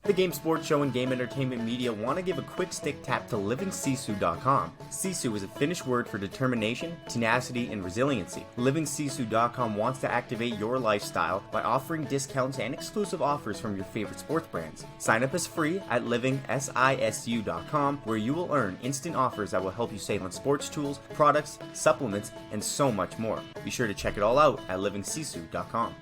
The Game Sports Show and Game Entertainment Media want to give a quick stick tap to livingsisu.com. Sisu is a Finnish word for determination, tenacity, and resiliency. Livingsisu.com wants to activate your lifestyle by offering discounts and exclusive offers from your favorite sports brands. Sign up as free at livingsisu.com, where you will earn instant offers that will help you save on sports tools, products, supplements, and so much more. Be sure to check it all out at livingsisu.com.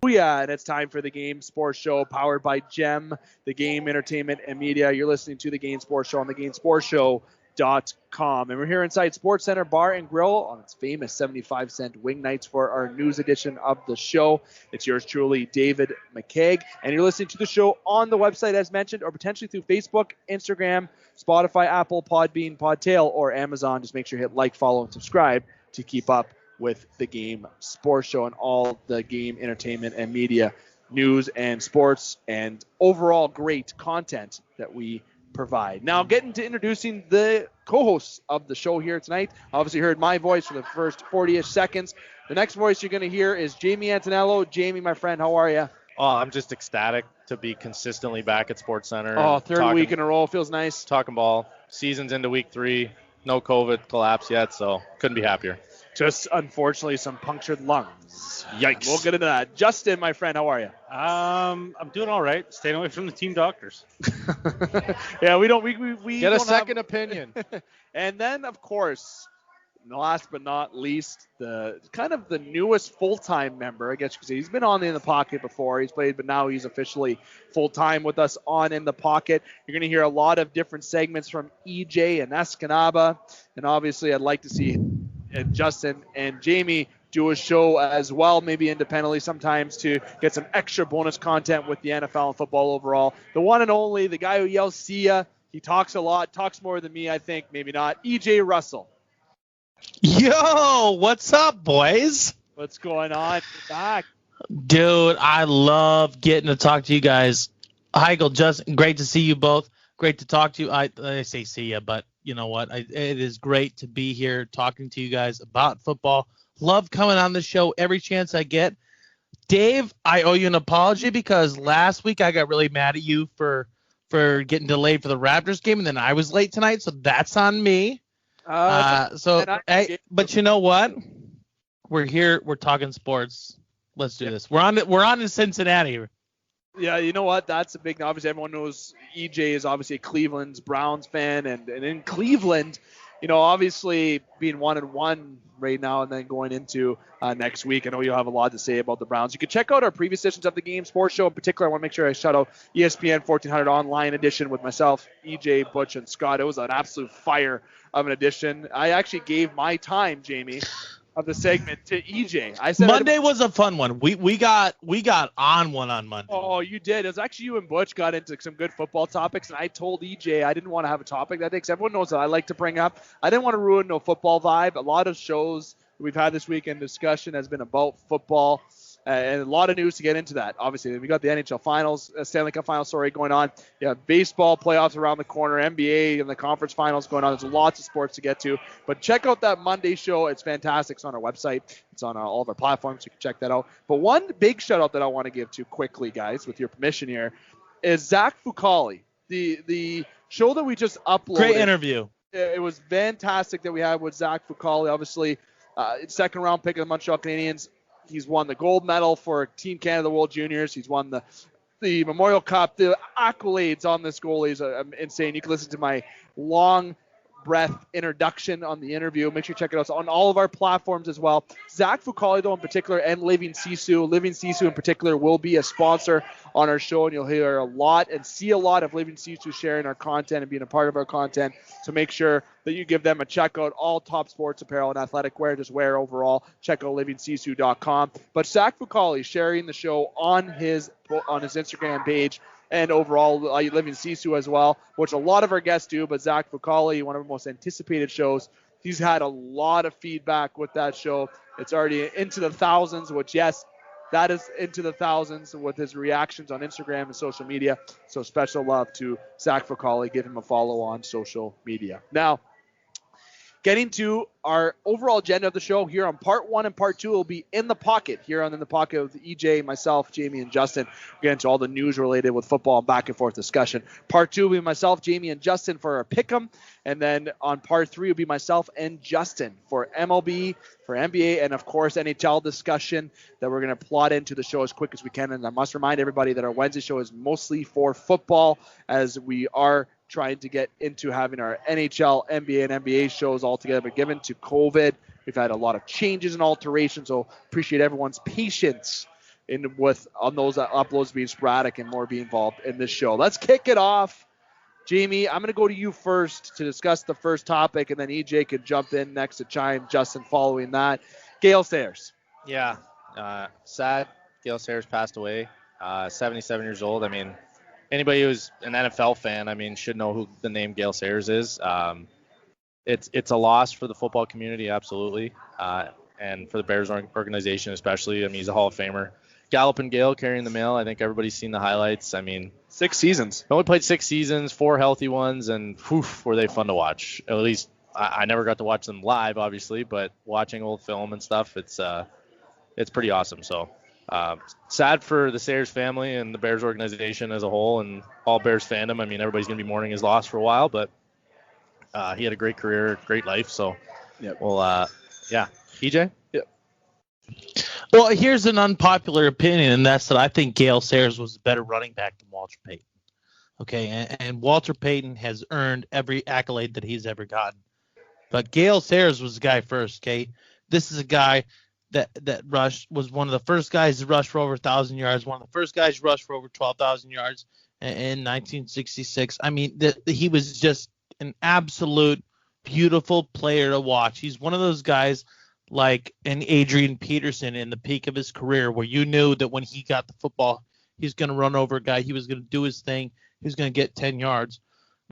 Yeah, and it's time for the Game Sports Show, powered by GEM, the Game Entertainment and Media. You're listening to the Game Sports Show on thegamesportshow.com. And we're here inside Sportscenter Bar and Grill on its famous 75-cent wing nights for our news edition of the show. It's yours truly, David McCaig. And you're listening to the show on the website, as mentioned, or potentially through Facebook, Instagram, Spotify, Apple, Podbean, Podtail, or Amazon. Just make sure you hit like, follow, and subscribe to keep up with the Game Sports Show and all the game entertainment and media news and sports and overall great content that we provide. Now, getting to introducing the co-hosts of the show here tonight. Obviously heard my voice for the first 40-ish seconds. The next voice you're going to hear is Jamie Antonello. Jamie, my friend, how are you? Oh, I'm just ecstatic to be consistently back at SportsCenter. Oh, third week in a row. Feels nice. Talking ball. Season's into week 3. No COVID collapse yet, so couldn't be happier. Just, unfortunately, some punctured lungs. Yikes. We'll get into that. Justin, my friend, how are you? I'm doing all right. Staying away from the team doctors. Yeah, we don't get don't a second opinion. And then, of course, last but not least, the kind of the newest full-time member, I guess you could say. He's been on In the Pocket before. He's played, but now he's officially full-time with us on In the Pocket. You're going to hear a lot of different segments from EJ and Escanaba. And obviously, I'd like to see Justin and Jamie do a show as well, maybe independently sometimes, to get some extra bonus content with the NFL and football overall. The one and only, the guy who yells, "See ya." He talks a lot, talks more than me, I think, maybe not. EJ Russell. Yo, what's up, boys? What's going on? You're back. Dude, I love getting to talk to you guys. Hykel, Justin, great to see you both. Great to talk to you. I say see ya, but you know what? It is great to be here talking to you guys about football. Love coming on the show every chance I get. Dave, I owe you an apology because last week I got really mad at you for getting delayed for the Raptors game, and then I was late tonight, so that's on me. But you know what? We're here. We're talking sports. Let's do this. We're on to Cincinnati. Yeah, you know what? That's a big. Obviously, everyone knows EJ is obviously a Cleveland's Browns fan, and in Cleveland, you know, obviously being 1-1 right now, and then going into next week. I know you'll have a lot to say about the Browns. You can check out our previous editions of the Game Sports Show. In particular, I want to make sure I shout out ESPN 1400 online edition with myself, EJ, Butch, and Scott. It was an absolute fire of an edition. I actually gave my time, Jamie, of the segment to EJ. I said Monday was a fun one. We got on one on Monday. Oh, you did. It was actually you and Butch got into some good football topics, and I told EJ I didn't want to have a topic that day because everyone knows that I like to bring up. I didn't want to ruin no football vibe. A lot of shows we've had this weekend discussion has been about football. And a lot of news to get into that. Obviously, we got the NHL Finals, Stanley Cup Finals story going on. Yeah, baseball playoffs around the corner, NBA and the conference finals going on. There's lots of sports to get to. But check out that Monday show. It's fantastic. It's on our website. It's on all of our platforms. You can check that out. But one big shout out that I want to give to quickly, guys, with your permission here, is Zach Fucale. The show that we just uploaded. Great interview. It was fantastic that we had with Zach Fucale. Obviously, second round pick of the Montreal Canadiens. He's won the gold medal for Team Canada World Juniors. He's won the Memorial Cup. The accolades on this goalie is insane. You can listen to my long breath introduction on the interview. Make sure you check it out. It's on all of our platforms as well. Zach Fucale, though, in particular, and Living Sisu. Living Sisu, in particular, will be a sponsor on our show, and you'll hear a lot and see a lot of Living Sisu sharing our content and being a part of our content. So make sure that you give them a check out. All top sports apparel and athletic wear, just wear overall. Check out livingsisu.com. But Zach Fucale sharing the show on his Instagram page. And overall, Living Sisu as well, which a lot of our guests do. But Zach Fucale, one of our most anticipated shows, he's had a lot of feedback with that show. It's already into the thousands, which, yes, that is into the thousands with his reactions on Instagram and social media. So special love to Zach Fucale. Give him a follow on social media. Now, getting to our overall agenda of the show here on part 1 and part 2 will be In the Pocket here on In the Pocket with EJ, myself, Jamie, and Justin. We'll get into all the news related with football and back and forth discussion. Part 2 will be myself, Jamie, and Justin for our pick'em. And then on part 3 will be myself and Justin for MLB, for NBA, and of course NHL discussion that we're going to plot into the show as quick as we can. And I must remind everybody that our Wednesday show is mostly for football, as we are trying to get into having our NHL, NBA, and NBA shows all together. But given to COVID, we've had a lot of changes and alterations, so appreciate everyone's patience on those uploads being sporadic and more being involved in this show. Let's kick it off. Jamie, I'm going to go to you first to discuss the first topic, and then EJ could jump in next to chime Justin following that. Gale Sayers. Yeah, sad. Gale Sayers passed away, 77 years old. I mean, anybody who's an NFL fan, I mean, should know who the name Gale Sayers is. It's a loss for the football community, absolutely, and for the Bears organization especially. I mean, he's a Hall of Famer. Gallup and Gale carrying the mail. I think everybody's seen the highlights. I mean, 6 seasons. He only played 6 seasons, 4 healthy ones, and were they fun to watch. At least I never got to watch them live, obviously, but watching old film and stuff, it's pretty awesome. So sad for the Sayers family and the Bears organization as a whole and all Bears fandom. I mean, everybody's going to be mourning his loss for a while, but he had a great career, great life. So, well, yeah. EJ? Yep. Well, here's an unpopular opinion, and that's that I think Gale Sayers was a better running back than Walter Payton. Okay, and Walter Payton has earned every accolade that he's ever gotten. But Gale Sayers was the guy first, okay? This is a guy that rushed, was one of the first guys to rush for over 1,000 yards, one of the first guys to rush for over 12,000 yards in 1966. I mean, he was just an absolute beautiful player to watch. He's one of those guys like an Adrian Peterson in the peak of his career where you knew that when he got the football, he's going to run over a guy, he was going to do his thing, he was going to get 10 yards.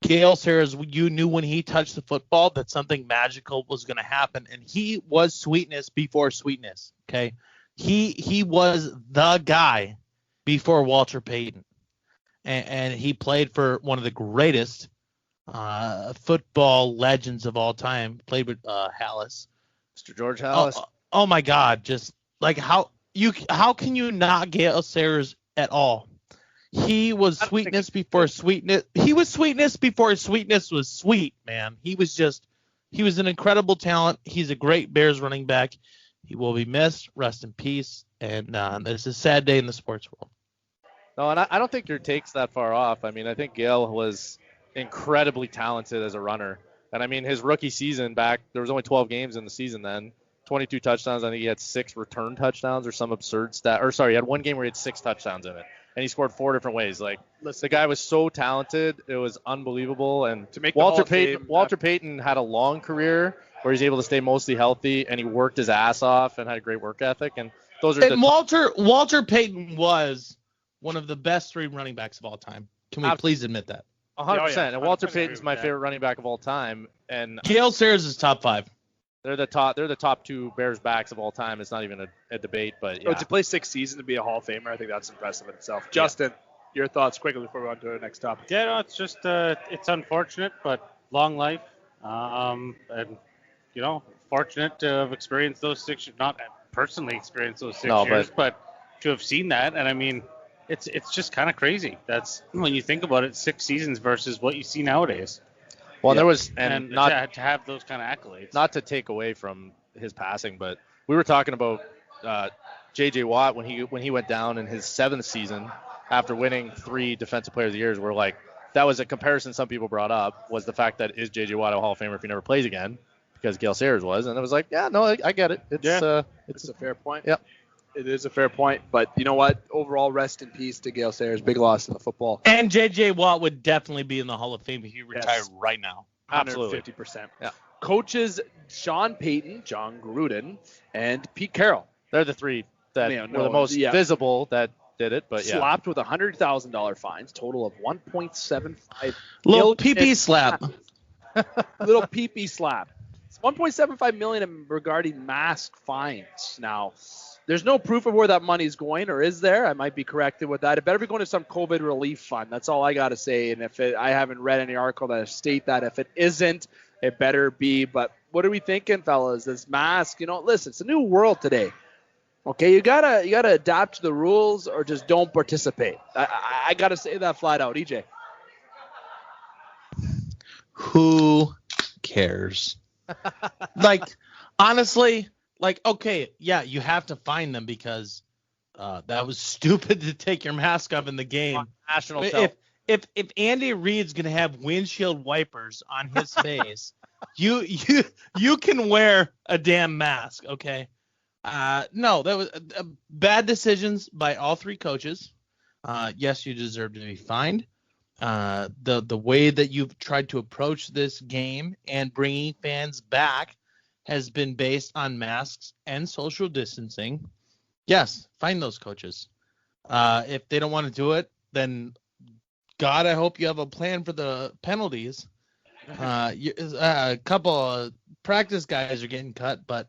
Gale Sayers, you knew when he touched the football that something magical was going to happen, and he was sweetness before sweetness, okay? He was the guy before Walter Payton, and he played for one of the greatest football legends of all time, played with Hallis. Mr. George Hallis. Oh my God! Just like how can you not Gale Sayers at all? He was sweetness before sweetness. He was sweetness before sweetness was sweet, man. He was an incredible talent. He's a great Bears running back. He will be missed. Rest in peace. And it's a sad day in the sports world. No, and I don't think your take's that far off. I mean, I think Gale was incredibly talented as a runner. And, I mean, his rookie season back, there was only 12 games in the season then, 22 touchdowns. I think he had 6 return touchdowns or some absurd stat. Or, sorry, he had one game where he had 6 touchdowns in it. And he scored 4 different ways. Like, the guy was so talented. It was unbelievable. And to make Walter Payton had a long career where he's able to stay mostly healthy, and he worked his ass off and had a great work ethic. And those are Walter Payton was one of the best 3 running backs of all time. Can we please admit that? 100%. And Walter Payton's my favorite running back of all time. And Gale Sayers is top 5. They're the top 2 Bears backs of all time. It's not even a debate, but yeah. To play 6 seasons to be a Hall of Famer, I think that's impressive in itself. Yeah. Justin, your thoughts quickly before we go on to the next topic. Yeah, no, it's just it's unfortunate, but long life, and fortunate to have experienced those 6 years. Not personally experienced those 6 years, but to have seen that, and I mean. It's just kind of crazy. That's when you think about it, 6 seasons versus what you see nowadays. Well, there was and not to have those kind of accolades. Not to take away from his passing, but we were talking about J.J. Watt when he went down in his 7th season after winning 3 Defensive Player of the Years. We're like, that was a comparison some people brought up, was the fact that is J.J. Watt a Hall of Famer if he never plays again, because Gale Sayers was, and it was like, yeah, no, I get it. It's a fair point. Yep. It is a fair point, but you know what? Overall, rest in peace to Gale Sayers. Big loss in the football. And J.J. Watt would definitely be in the Hall of Fame if he retired right now. Absolutely. 150%. Yeah. Coaches Sean Payton, John Gruden, and Pete Carroll. They're the 3 that were the most visible that did it, but slapped with $100,000 fines, total of $1.75 little pee-pee slap. Little pee-pee slap. It's $1.75 million regarding mask fines. Now, there's no proof of where that money's going, or is there? I might be corrected with that. It better be going to some COVID relief fund. That's all I got to say. And I haven't read any article that state that. If it isn't, it better be. But What are we thinking, fellas? This mask, listen, it's a new world today. Okay, you gotta adapt to the rules or just don't participate. I gotta say that flat out, EJ. Who cares? Like, honestly, okay, yeah, you have to fine them because that was stupid to take your mask off in the game. National If Andy Reid's gonna have windshield wipers on his face, you can wear a damn mask, okay? No, that was bad decisions by all three coaches. Yes, you deserve to be fined. The way that you've tried to approach this game and bringing fans back has been based on masks and social distancing. Yes, fine those coaches. If they don't want to do it, then God, I hope you have a plan for the penalties. A couple of practice guys are getting cut, but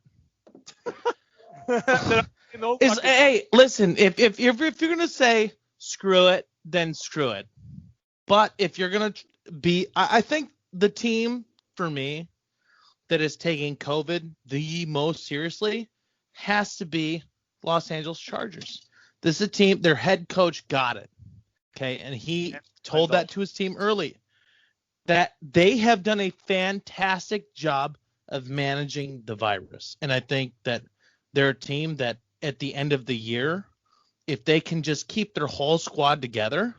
hey, listen, if you're gonna say screw it, then screw it. But if you're gonna I think the team for me that is taking COVID the most seriously has to be Los Angeles Chargers. This is a team, their head coach got it, okay, and he told that to his team early that they have done a fantastic job of managing the virus, and I think that they're a team that at the end of the year, if they can just keep their whole squad together,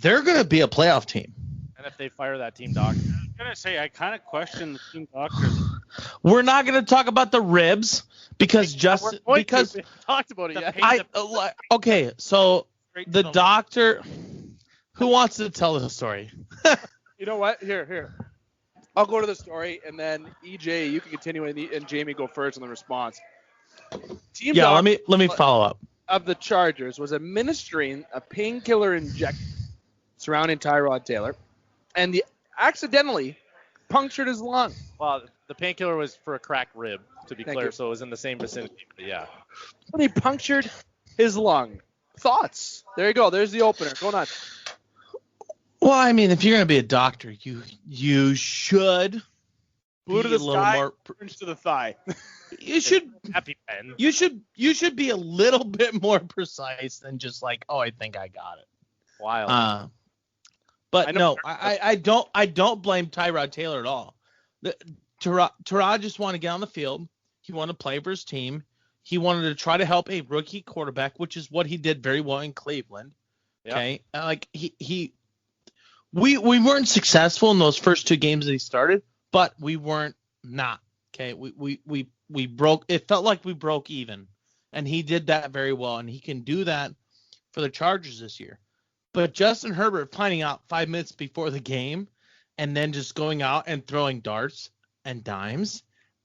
they're going to be a playoff team. And if they fire that team doctor. I was going to say, I kind of question the team doctors. We're not going to talk about the ribs because we talked about it yet. Okay, so the doctor, who wants to tell the story? You know what? Here. I'll go to the story, and then EJ, you can continue, and Jamie go first on the response. Let me follow up. Of the Chargers was administering a painkiller injection surrounding Tyrod Taylor, and he accidentally punctured his lung. Well, the painkiller was for a cracked rib, to be clear, so it was in the same vicinity. But yeah. And he punctured his lung. Thoughts? There you go. There's the opener. Go nuts. Well, I mean, if you're going to be a doctor, you should blue to the sky, orange to the thigh. You should happy pen. You should be a little bit more precise than just like, oh, I think I got it. Wild. But no, I don't blame Tyrod Taylor at all. Tyrod just wanted to get on the field. He wanted to play for his team. He wanted to try to help a rookie quarterback, which is what he did very well in Cleveland. Yep. Okay, like we weren't successful in those first two games that he started, but we weren't not. Okay, we broke. It felt like we broke even, and he did that very well, and he can do that for the Chargers this year. But Justin Herbert finding out 5 minutes before the game, and then just going out and throwing darts and dimes,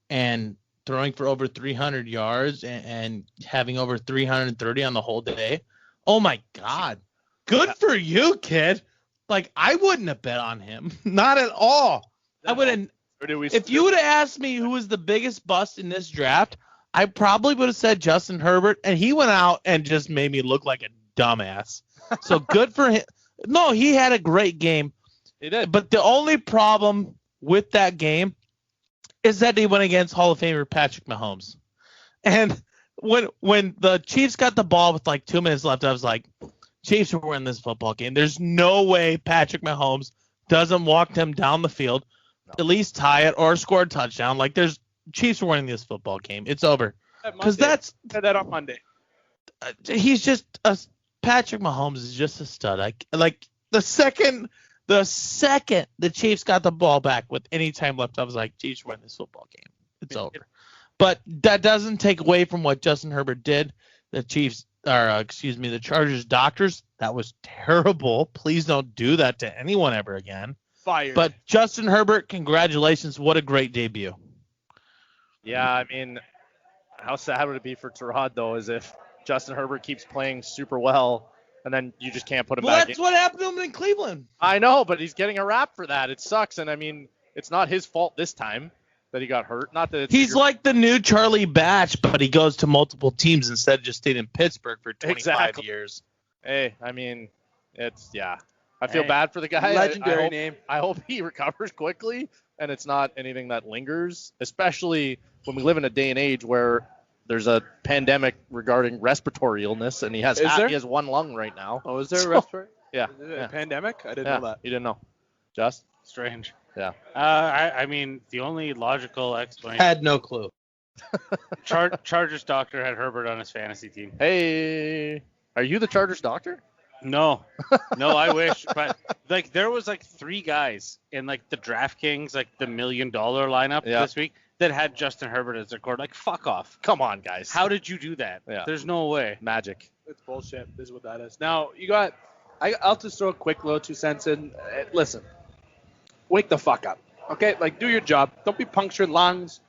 and throwing for over 300 yards and having over 330 on the whole day. Oh my God, good for you, kid. Like, I wouldn't have bet on him, not at all. I wouldn't. If you would have asked me who was the biggest bust in this draft, I probably would have said Justin Herbert, and he went out and just made me look like a dumbass. So good for him. No, he had a great game. He did. But the only problem with that game is that he went against Hall of Famer Patrick Mahomes. And when the Chiefs got the ball with like 2 minutes left, I was like, Chiefs are winning this football game. There's no way Patrick Mahomes doesn't walk them down the field, at least tie it or score a touchdown. Like, there's Chiefs are winning this football game. It's over. Because said that on Monday. He's just Patrick Mahomes is just a stud. Like the second the Chiefs got the ball back with any time left, I was like, Chiefs win this football game. It's over. But that doesn't take away from what Justin Herbert did. The Chargers doctors, that was terrible. Please don't do that to anyone ever again. Fired. But Justin Herbert, congratulations. What a great debut. Yeah, I mean, how sad would it be for Tyrod, though, is if Justin Herbert keeps playing super well, and then you just can't put him back in. That's what happened to him in Cleveland. I know, but he's getting a rap for that. It sucks, and I mean, it's not his fault this time that he got hurt. Not that he's like the new Charlie Batch, but he goes to multiple teams instead of just staying in Pittsburgh for 25 years. Hey, I mean, I feel bad for the guy. Legendary name. I hope he recovers quickly, and it's not anything that lingers, especially when we live in a day and age where there's a pandemic regarding respiratory illness, and he has one lung right now. Oh, is there a respiratory? Yeah. Is it a pandemic? I didn't know that. You didn't know. Just? Strange. Yeah. I mean, the only logical explanation. Had no clue. Chargers doctor had Herbert on his fantasy team. Hey, are you the Chargers doctor? No, I wish. But like, there was like 3 guys in like the DraftKings, like the $1 million lineup this week that had Justin Herbert as their quarterback. Like, fuck off. Come on, guys. How did you do that? Yeah. There's no way. Magic. It's bullshit. This is what that is. Now, I'll just throw a quick little 2 cents in. Listen, wake the fuck up. Okay? Like, do your job. Don't be puncturing lungs.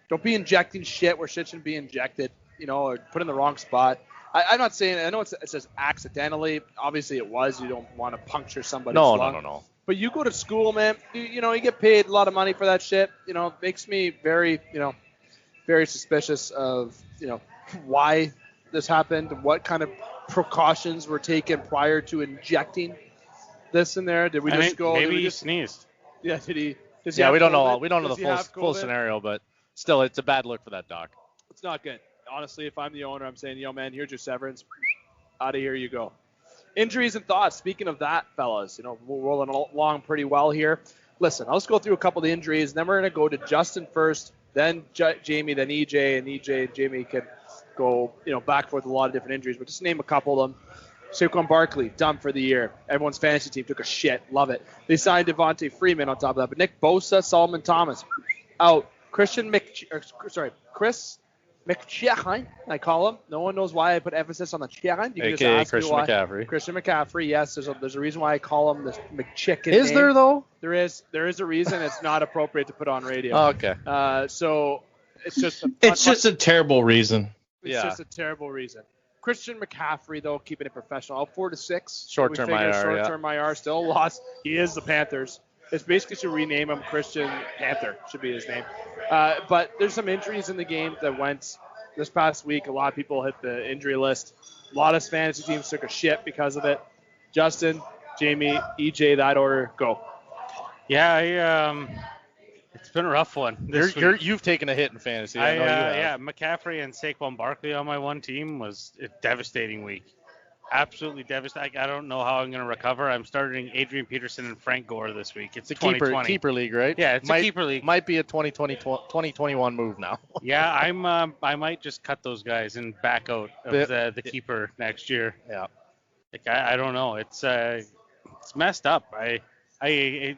Don't be injecting shit where shit shouldn't be injected, or put in the wrong spot. I'm not saying, I know it says accidentally. Obviously it was. You don't want to puncture somebody's lung. No. But you go to school, man. You get paid a lot of money for that shit. Makes me very, very suspicious of, why this happened, what kind of precautions were taken prior to injecting this in there. Did we just go? Maybe he sneezed. Yeah, did he? We don't know. We don't know the full scenario, but still, it's a bad look for that doc. It's not good. Honestly, if I'm the owner, I'm saying, yo, man, here's your severance. Out of here you go. Injuries and thoughts. Speaking of that, fellas, we're rolling along pretty well here. Listen, I'll just go through a couple of the injuries, and then we're going to go to Justin first, then Jamie, then EJ, and EJ and Jamie can go, back and forth with a lot of different injuries, but just name a couple of them. Saquon Barkley, done for the year. Everyone's fantasy team took a shit. Love it. They signed Devontae Freeman on top of that, but Nick Bosa, Solomon Thomas, out. Chris McCaffrey, I call him. No one knows why I put emphasis on the Chicken. You can AKA just ask Christian me why. McCaffrey. Christian McCaffrey, yes. There's a reason why I call him the McChicken. Is there, though? There is a reason. It's not appropriate to put on radio. Oh, okay. So it's just a terrible reason. It's just a terrible reason. Christian McCaffrey, though, keeping it professional. Out 4 to 6. Short-term IR, Short-term IR, still lost. He is the Panthers. It's basically should rename him Christian Panther, should be his name. But there's some injuries in the game that went this past week. A lot of people hit the injury list. A lot of fantasy teams took a shit because of it. Justin, Jamie, EJ, that order, go. Yeah, it's been a rough one. You've taken a hit in fantasy. I know you have. Yeah, McCaffrey and Saquon Barkley on my one team was a devastating week. Absolutely devastating. I don't know how I'm going to recover. I'm starting Adrian Peterson and Frank Gore this week. It's a 2020. keeper league, right? Yeah, it's a keeper league. Might be a 2021 move now. Yeah, I might just cut those guys and back out of the keeper next year. Yeah. Like, I don't know. It's messed up. In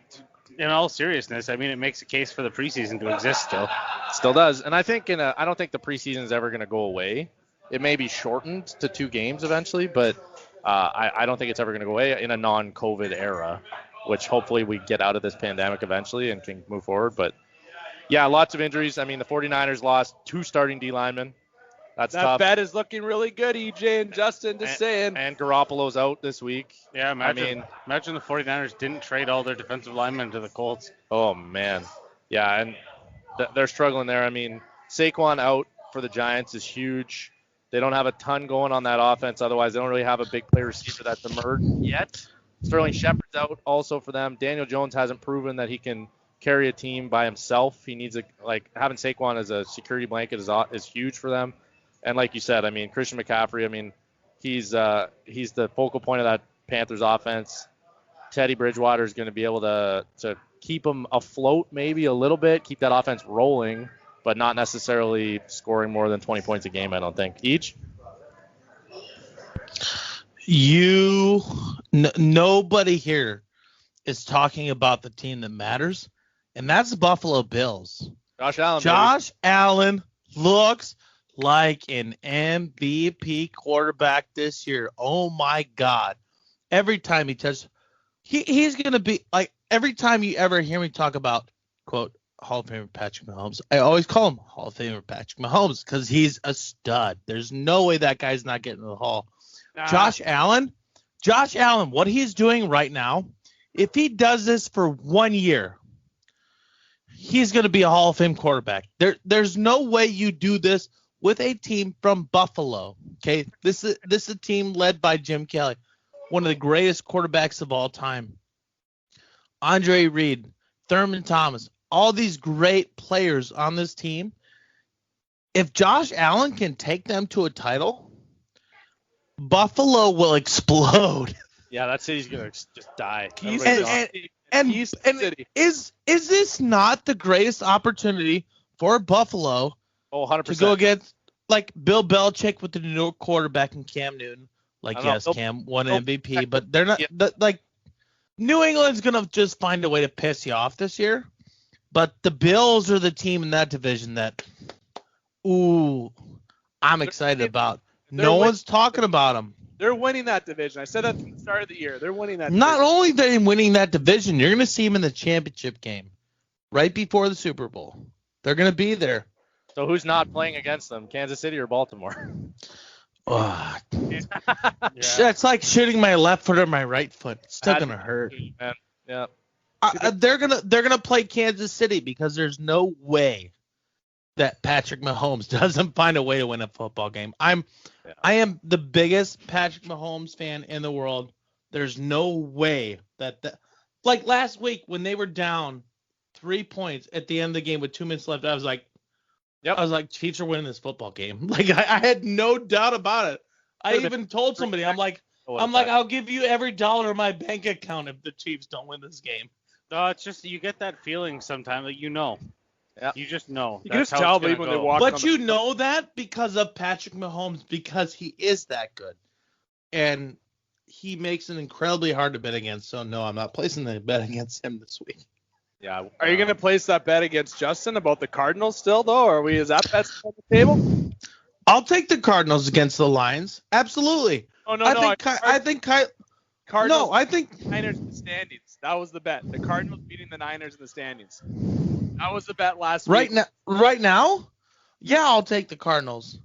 all seriousness, I mean, it makes a case for the preseason to exist still. Still does. And I think I don't think the preseason is ever going to go away. It may be shortened to 2 games eventually, but I don't think it's ever going to go away in a non-COVID era, which hopefully we get out of this pandemic eventually and can move forward. But, yeah, lots of injuries. I mean, the 49ers lost 2 starting D linemen. That's tough. That bet is looking really good, EJ and Justin, just saying. And Garoppolo's out this week. Yeah, imagine the 49ers didn't trade all their defensive linemen to the Colts. Oh, man. Yeah, and they're struggling there. I mean, Saquon out for the Giants is huge. They don't have a ton going on that offense. Otherwise, they don't really have a big play receiver that's emerged yet. Sterling Shepard's out also for them. Daniel Jones hasn't proven that he can carry a team by himself. He needs having Saquon as a security blanket is huge for them. And like you said, I mean, Christian McCaffrey, I mean, he's the focal point of that Panthers offense. Teddy Bridgewater is going to be able to keep them afloat maybe a little bit, keep that offense rolling, but not necessarily scoring more than 20 points a game, I don't think. Each? Nobody here is talking about the team that matters, and that's the Buffalo Bills. Josh Allen looks like an MVP quarterback this year. Oh, my God. Every time he touches, he's going to be like, every time you ever hear me talk about, quote, Hall of Famer Patrick Mahomes, I always call him Hall of Famer Patrick Mahomes because he's a stud. There's no way that guy's not getting to the Hall. Josh Allen, what he's doing right now, if he does this for 1 year, he's going to be a Hall of Fame quarterback. There's no way you do this with a team from Buffalo. Okay, this is a team led by Jim Kelly, one of the greatest quarterbacks of all time. Andre Reed, Thurman Thomas, all these great players on this team. If Josh Allen can take them to a title, Buffalo will explode. Yeah, that city's gonna just die. And is this not the greatest opportunity for Buffalo 100%. to go against like Bill Belichick with the New York quarterback and Cam Newton? Like, yes, Cam won MVP, but they're not like New England's gonna just find a way to piss you off this year. But the Bills are the team in that division that, I'm excited about. No one's talking about them. They're winning that division. I said that from the start of the year. They're winning that division. Not only are they winning that division, you're going to see them in the championship game right before the Super Bowl. They're going to be there. So who's not playing against them, Kansas City or Baltimore? It's like shooting my left foot or my right foot. It's still going to hurt. Man. Yeah. They're gonna play Kansas City because there's no way that Patrick Mahomes doesn't find a way to win a football game. I am the biggest Patrick Mahomes fan in the world. There's no way that like last week when they were down 3 points at the end of the game with 2 minutes left, I was like, Chiefs are winning this football game. Like I had no doubt about it. I even told somebody, I'm like, I'll give you every dollar in my bank account if the Chiefs don't win this game. No, it's just you get that feeling sometimes that Yeah. You just know. You can just tell when they walk. But you know that because of Patrick Mahomes, because he is that good. And he makes it incredibly hard to bet against. So, no, I'm not placing the bet against him this week. Yeah. Are you going to place that bet against Justin about the Cardinals still, though? Or is that bet on the table? I'll take the Cardinals against the Lions. Absolutely. Oh, no, I think Cardinals. No, I think Niners in the standings. That was the bet. The Cardinals beating the Niners in the standings. That was the bet last week. Right now, yeah, I'll take the Cardinals.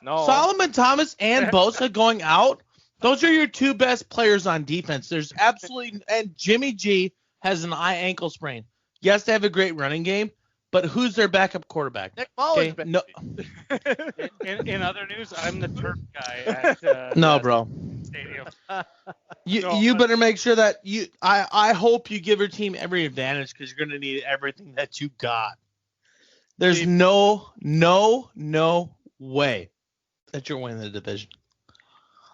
No. Solomon Thomas and Bosa going out. Those are your two best players on defense. There's absolutely and Jimmy G has an ankle sprain. Yes, they have a great running game, but who's their backup quarterback? Nick Mullins. Okay, no. In other news, I'm the turf guy at No, bro. stadium. You better make sure that I hope you give your team every advantage because you're going to need everything that you got. There's no way that you're winning the division.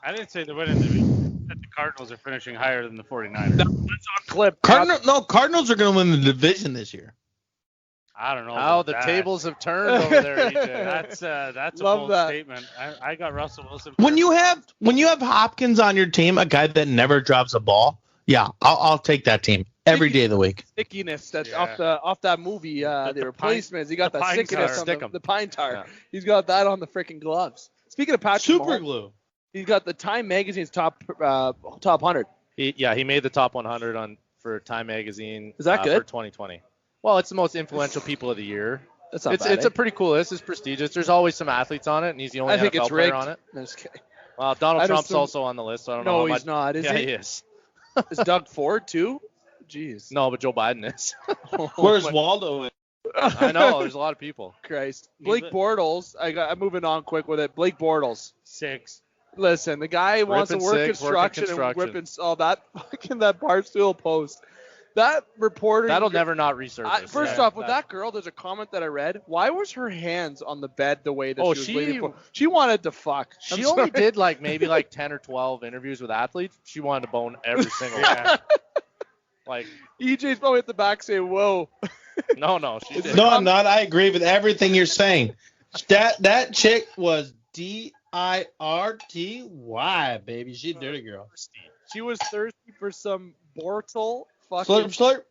I didn't say they're winning the division. That the Cardinals are finishing higher than the 49ers. That's on clip. Cardinals are going to win the division this year. I don't know How the tables have turned over there, EJ. That's a bold statement. I got Russell Wilson. When you have Hopkins on your team, a guy that never drops a ball, yeah, I'll take that team every day of the week. Stickiness that's off that movie, the replacements. He got that stickiness on the pine tar. Yeah. He's got that on the freaking gloves. Speaking of Patrick Super Mahomes, glue. He's got the Time Magazine's top 100. He made the top 100 for Time Magazine. Is that good? For 2020. Well, it's the most influential people of the year. That's not bad, It's a pretty cool list. It's prestigious. There's always some athletes on it, and he's the only NFL player on it. Well, Donald Trump's also on the list. So I don't know. No, he's not. Is he? Yeah, he is. Is Doug Ford too? Jeez. No, but Joe Biden is. Where's Waldo? I know. There's a lot of people. Christ. Blake Bortles. I'm moving on quick with it. Blake Bortles. 6. Listen, the guy wants to work construction and whipping all that fucking that Barstool post. That reporter. That'll never not resurface. First off, with that girl, there's a comment that I read. Why was her hands on the bed the way that she was waiting for? She wanted to fuck. She only did maybe 10 or 12 interviews with athletes. She wanted to bone every single one. Like EJ's probably at the back saying, "Whoa." No, she didn't. No, I'm not. I agree with everything you're saying. That chick was DIRTY, baby. She's a dirty girl. She was thirsty for some Bortle. Slurp.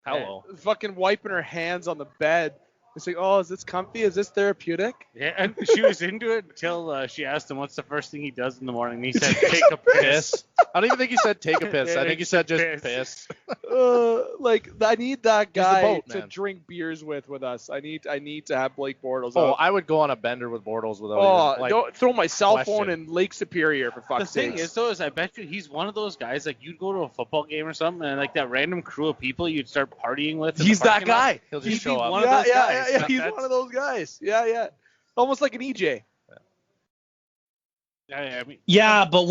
Hello. Fucking wiping her hands on the bed. It's like, oh, is this comfy? Is this therapeutic? Yeah, and she was into it until she asked him what's the first thing he does in the morning. And he said, take a piss. I don't even think he said take a piss. I think he said just piss. I need that guy to man. drink beers with us. I need to have Blake Bortles. Oh, I would go on a bender with Bortles without even, don't throw my cell phone in Lake Superior for fuck's sake. The thing is, though, I bet you he's one of those guys, you'd go to a football game or something, and that random crew of people you'd start partying with. He's that guy. He'll just show up. One of those guys. Yeah. He's one of those guys. Yeah. Almost like an EJ. But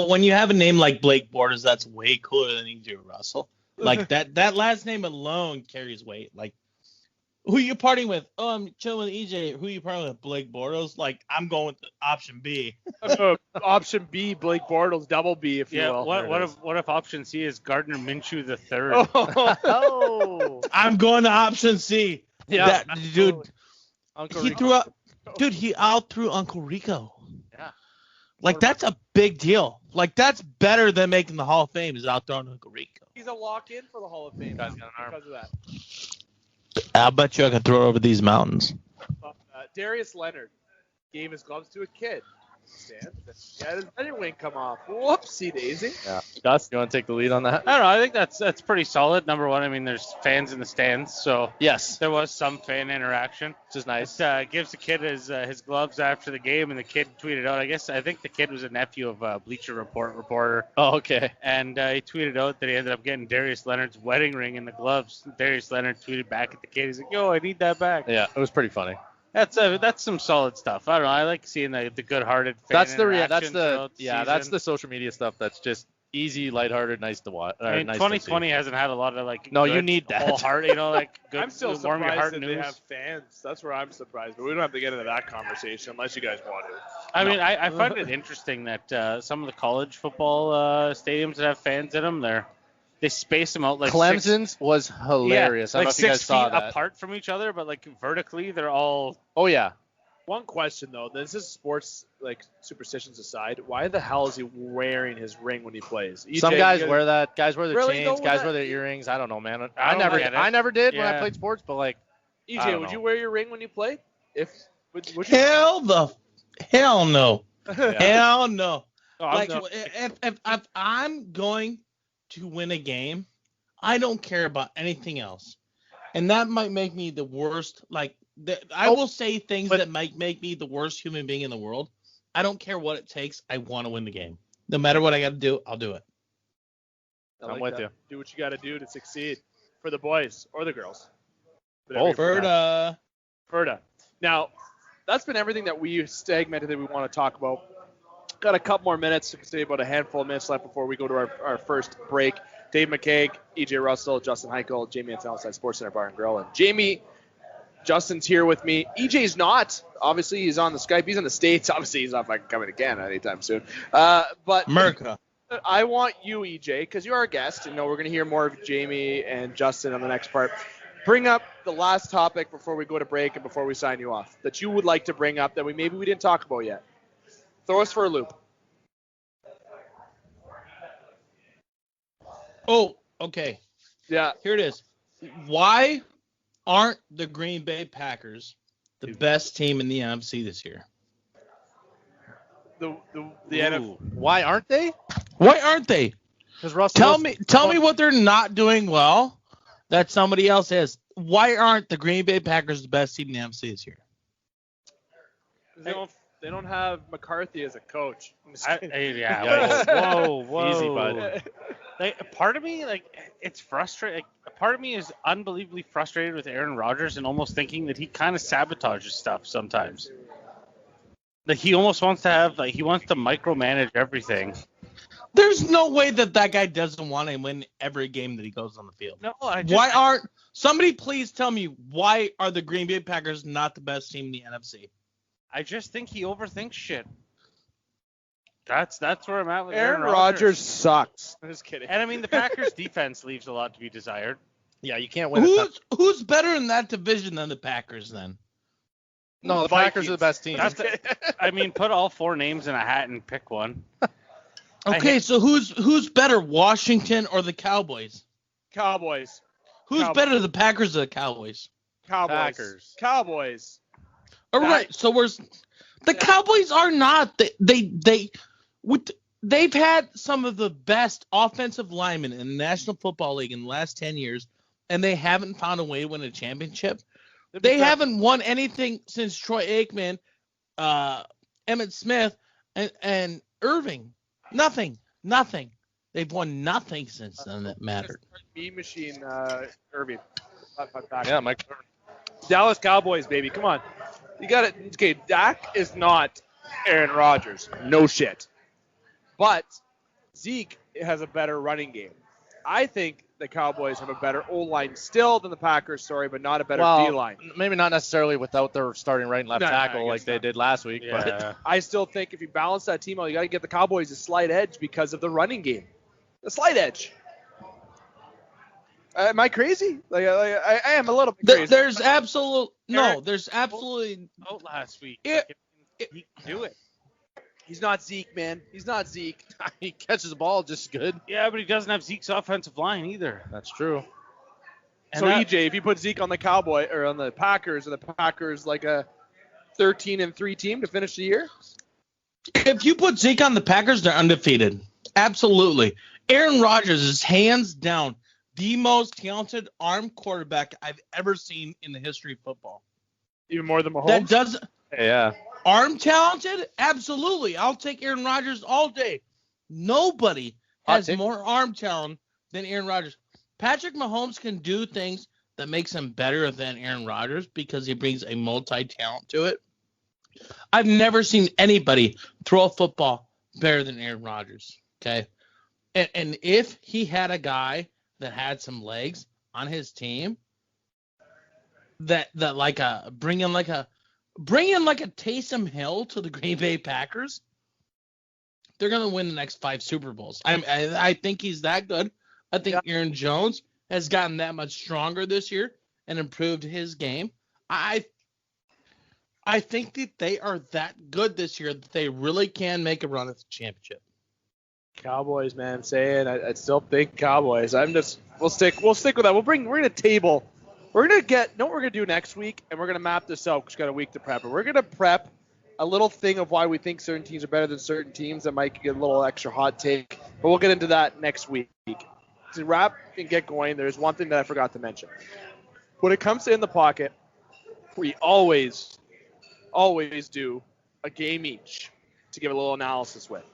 when you have a name like Blake Bortles, that's way cooler than EJ Russell. Like that last name alone carries weight. Like, who you partying with? Oh, I'm chilling with EJ. Who you partying with? Blake Bortles. Like, I'm going with option B. Option B, Blake Bortles, double B, if you will. What if option C is Gardner Minshew the third? Oh. I'm going to option C. Yeah, dude. Uncle He Rico. threw out. Dude, he outthrew Uncle Rico. Yeah. Like, that's a big deal. Like, that's better than making the Hall of Fame, is outthrowing Uncle Rico. He's a lock-in for the Hall of Fame Guy's got an arm. because of that. I bet you I can throw it over these mountains. Darius Leonard gave his gloves to a kid. He had his wedding wing come off. Whoopsie daisy. Yeah. Gus, you want to take the lead on that? I don't know. I think that's pretty solid. Number one, I mean, there's fans in the stands, so Yes. there was some fan interaction. Which is nice. It gives the kid his gloves after the game, and the kid tweeted out. I think the kid was a nephew of a Bleacher Report reporter, Oh, okay. and he tweeted out that he ended up getting Darius Leonard's wedding ring and the gloves. Darius Leonard tweeted back at the kid. He's like, "Yo, I need that back." Yeah, it was pretty funny. That's some solid stuff. I don't know. I like seeing the good-hearted fan That's interaction throughout the season. that's the social media stuff that's just easy, lighthearted, nice to watch. I mean, nice 2020 hasn't had a lot of No, good, you need that. whole heart, like good, I'm still warm your heart surprised that news. they have fans. That's where I'm surprised, but we don't have to get into that conversation unless you guys want to. I mean, I find it interesting that some of the college football stadiums that have fans in them, they space them out like Clemson's was hilarious. I don't know if you guys 6 saw feet that. apart from each other, but like vertically, they're all. Oh yeah. One question though, this is sports superstitions aside. Why the hell is he wearing his ring when he plays? EJ, Some guys wear that. Guys wear their Really, chains. though, Guys that- wear their earrings. I don't know, man. I don't get it. I never did when I Yeah. played sports, but like, I EJ, don't would know. you wear your ring when you play? Would you? Hell no. Yeah. Hell no. Oh, Like, if I'm going to win a game, I don't care about anything else. And that might make me the worst. I will say things that might make me the worst human being in the world. I don't care what it takes. I want to win the game. No matter what I got to do, I'll do it. I like I'm with that. you. Do what you got to do to succeed for the boys or the girls. Both. Ferda. Now, that's been everything that we segmented that we want to talk about. Got a couple more minutes. We can say about a handful of minutes left before we go to our first break. Dave McCaig, EJ Russell, Justin Hykel, Jamie Antonello outside Sportscenter Bar and Grill. And Jamie, Justin's here with me. EJ's not. Obviously, he's on the Skype. He's in the States. Obviously, he's not fucking coming to Canada anytime soon. But America. I want you, EJ, because you're our guest. And we're going to hear more of Jamie and Justin on the next part. Bring up the last topic before we go to break and before we sign you off that you would like to bring up that we didn't talk about yet. Throw us for a loop. Oh, okay. Yeah. Here it is. Why aren't the Green Bay Packers the best team in the NFC this year? The NFL. Why aren't they? Why aren't they? Because Russell. Tell me what they're not doing well that somebody else is. Why aren't the Green Bay Packers the best team in the NFC this year? They don't have McCarthy as a coach. Whoa. Easy, bud. Part of me, it's frustrating. Part of me is unbelievably frustrated with Aaron Rodgers and almost thinking that he kind of sabotages stuff sometimes. Like he almost wants to micromanage everything. There's no way that guy doesn't want to win every game that he goes on the field. No, somebody please tell me why are the Green Bay Packers not the best team in the NFC? I just think he overthinks shit. That's where I'm at with Aaron Rodgers sucks. I'm just kidding. And I mean, the Packers' defense leaves a lot to be desired. Yeah, you can't win. Who's better in that division than the Packers then? No, the Packers are the best team. Put all four names in a hat and pick one. Okay, so who's better, Washington or the Cowboys? Cowboys. Who's better, the Packers or the Cowboys? Cowboys. Packers. Cowboys. All right, so the Cowboys are not. They've had some of the best offensive linemen in the National Football League in the last 10 years, and they haven't found a way to win a championship. They haven't won anything since Troy Aikman, Emmitt Smith, and Irving. Nothing. They've won nothing since then that mattered. B machine, Irving. Yeah, Mike. Dallas Cowboys, baby. Come on. You got it. Okay, Dak is not Aaron Rodgers. No shit. But Zeke has a better running game. I think the Cowboys have a better O-line still than the Packers, but not a better D-line. Maybe not necessarily without their starting right and left tackle like they did last week. Yeah. But I still think if you balance that team out, you got to get the Cowboys a slight edge because of the running game. A slight edge. Am I crazy? I am a little bit crazy. There's absolutely out last week. Yeah. He can do it. He's not Zeke, man. He's not Zeke. he catches the ball just good. Yeah, but he doesn't have Zeke's offensive line either. That's true. So EJ, if you put Zeke on the Cowboy or on the Packers, are the Packers like a 13-3 team to finish the year? If you put Zeke on the Packers, they're undefeated. Absolutely. Aaron Rodgers is hands down the most talented arm quarterback I've ever seen in the history of football. Even more than Mahomes? That does Yeah. arm talented? Absolutely. I'll take Aaron Rodgers all day. Nobody has more arm talent than Aaron Rodgers. Patrick Mahomes can do things that makes him better than Aaron Rodgers because he brings a multi-talent to it. I've never seen anybody throw a football better than Aaron Rodgers. Okay. And if he had a guy that had some legs on his team, that bring in like a Taysom Hill to the Green Bay Packers, they're gonna win the next 5 Super Bowls. I think he's that good. I think Aaron Jones has gotten that much stronger this year and improved his game. I think that they are that good this year that they really can make a run at the championship. Cowboys, man, I still think Cowboys. We'll stick with that. We're gonna table. We're gonna know what we're gonna do next week, and we're gonna map this out because we've got a week to prep. We're gonna prep a little thing of why we think certain teams are better than certain teams that might get a little extra hot take, but we'll get into that next week. To wrap and get going, there's one thing that I forgot to mention. When it comes to In the Pocket, we always do a game each to give a little analysis with.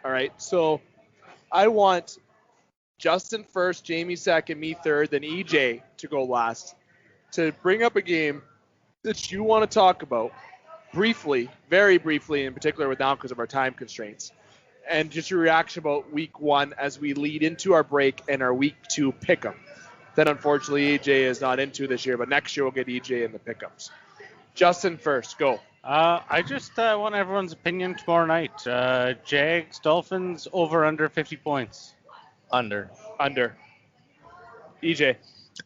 All right, so I want Justin first, Jamie second, me third, then EJ to go last to bring up a game that you want to talk about briefly, very briefly, in particular with now because of our time constraints, and just your reaction about week 1 as we lead into our break and our week 2 pick'em. That unfortunately EJ is not into this year, but next year we'll get EJ in the pick'ems. Justin first, go. I just want everyone's opinion tomorrow night. Jags, Dolphins, over under 50 points. Under. EJ.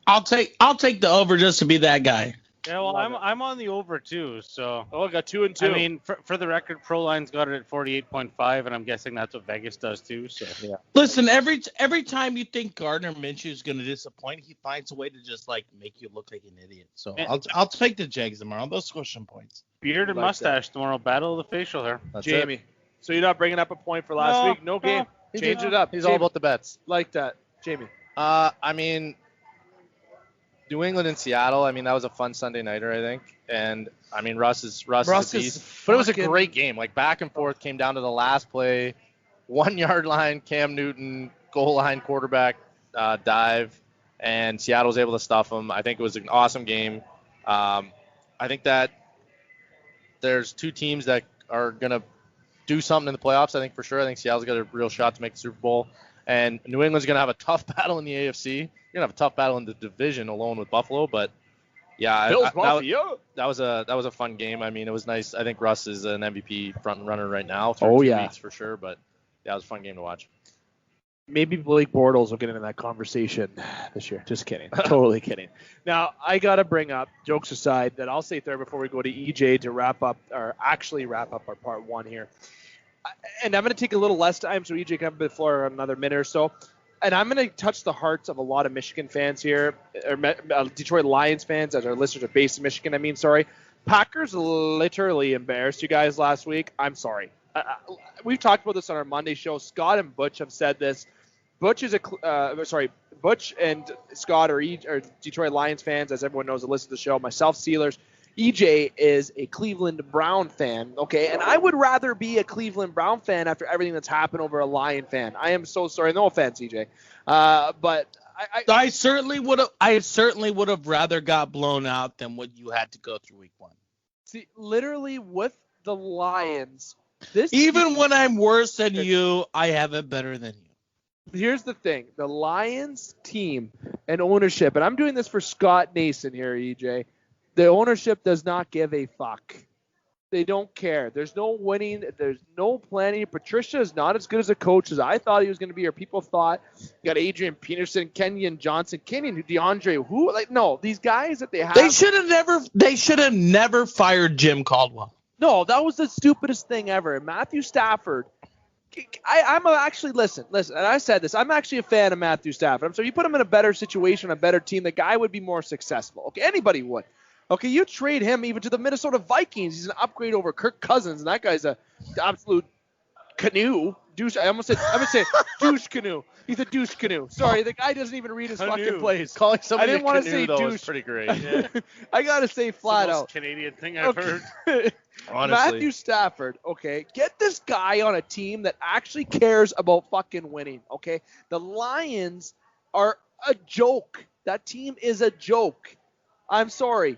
I'll take the over just to be that guy. Yeah, well, I'm on the over too. So. Oh, I got 2 and 2. I mean, for the record, ProLine's got it at 48.5, and I'm guessing that's what Vegas does too. So. Yeah. Listen, every time you think Gardner Minshew is going to disappoint, he finds a way to just make you look like an idiot. So I'll take the Jags tomorrow. They'll score some points. Beard and mustache tomorrow. Battle of the facial hair. That's Jamie. it. So you're not bringing up a point for last week? No game. Change it up. He's Jamie. all about the bets. Like that. Jamie. I mean, New England and Seattle, I mean, that was a fun Sunday nighter, I think. And, I mean, Russ is a beast. But it was a great game. Back and forth, came down to the last play. 1-yard line, Cam Newton, goal line quarterback dive. And Seattle was able to stuff them. I think it was an awesome game. I think that there's 2 teams that are going to do something in the playoffs, I think for sure. I think Seattle's got a real shot to make the Super Bowl. And New England's going to have a tough battle in the AFC. You're going to have a tough battle in the division alone with Buffalo. But, yeah, that was a fun game. I mean, it was nice. I think Russ is an MVP front runner right now. Through 2 weeks for sure. But, yeah, it was a fun game to watch. Maybe Blake Bortles will get into that conversation this year. Just kidding. Totally kidding. Now, I got to bring up, jokes aside, that I'll say third before we go to EJ to wrap up our part 1 here. And I'm going to take a little less time so EJ can have the floor another minute or so. And I'm going to touch the hearts of a lot of Michigan fans here, or Detroit Lions fans, as our listeners are based in Michigan, sorry. Packers literally embarrassed you guys last week. I'm sorry. We've talked about this on our Monday show. Scott and Butch have said this. Butch and Scott are Detroit Lions fans, as everyone knows that listen to the show. Myself, Steelers. EJ is a Cleveland Brown fan, okay? And I would rather be a Cleveland Brown fan after everything that's happened over a Lion fan. I am so sorry. No offense, EJ. But I certainly would have rather got blown out than what you had to go through week 1. See, literally with the Lions, even when I'm worse than you, I have it better than you. here's the thing. The Lions team and ownership, and I'm doing this for Scott Nason here, EJ. The ownership does not give a fuck. They don't care. There's no winning. There's no planning. Patricia is not as good as a coach as I thought he was going to be, or people thought. You got Adrian Peterson, Kenyon Johnson, DeAndre. Who? Like, no, these guys that they have. They should have never fired Jim Caldwell. No, that was the stupidest thing ever. Matthew Stafford. I'm actually listen, and I said this. I'm actually a fan of Matthew Stafford. So you put him in a better situation, a better team, the guy would be more successful. Okay, anybody would. Okay, you trade him even to the Minnesota Vikings. He's an upgrade over Kirk Cousins, and that guy's a absolute canoe. Douche. I'm gonna say douche canoe. He's a douche canoe. Sorry, the guy doesn't even read his fucking plays. Calling somebody I didn't want to say though, douche. is pretty great. Yeah. I gotta say flat out. Canadian thing I've heard. Honestly. Matthew Stafford, okay, get this guy on a team that actually cares about fucking winning, okay? The Lions are a joke. That team is a joke. I'm sorry,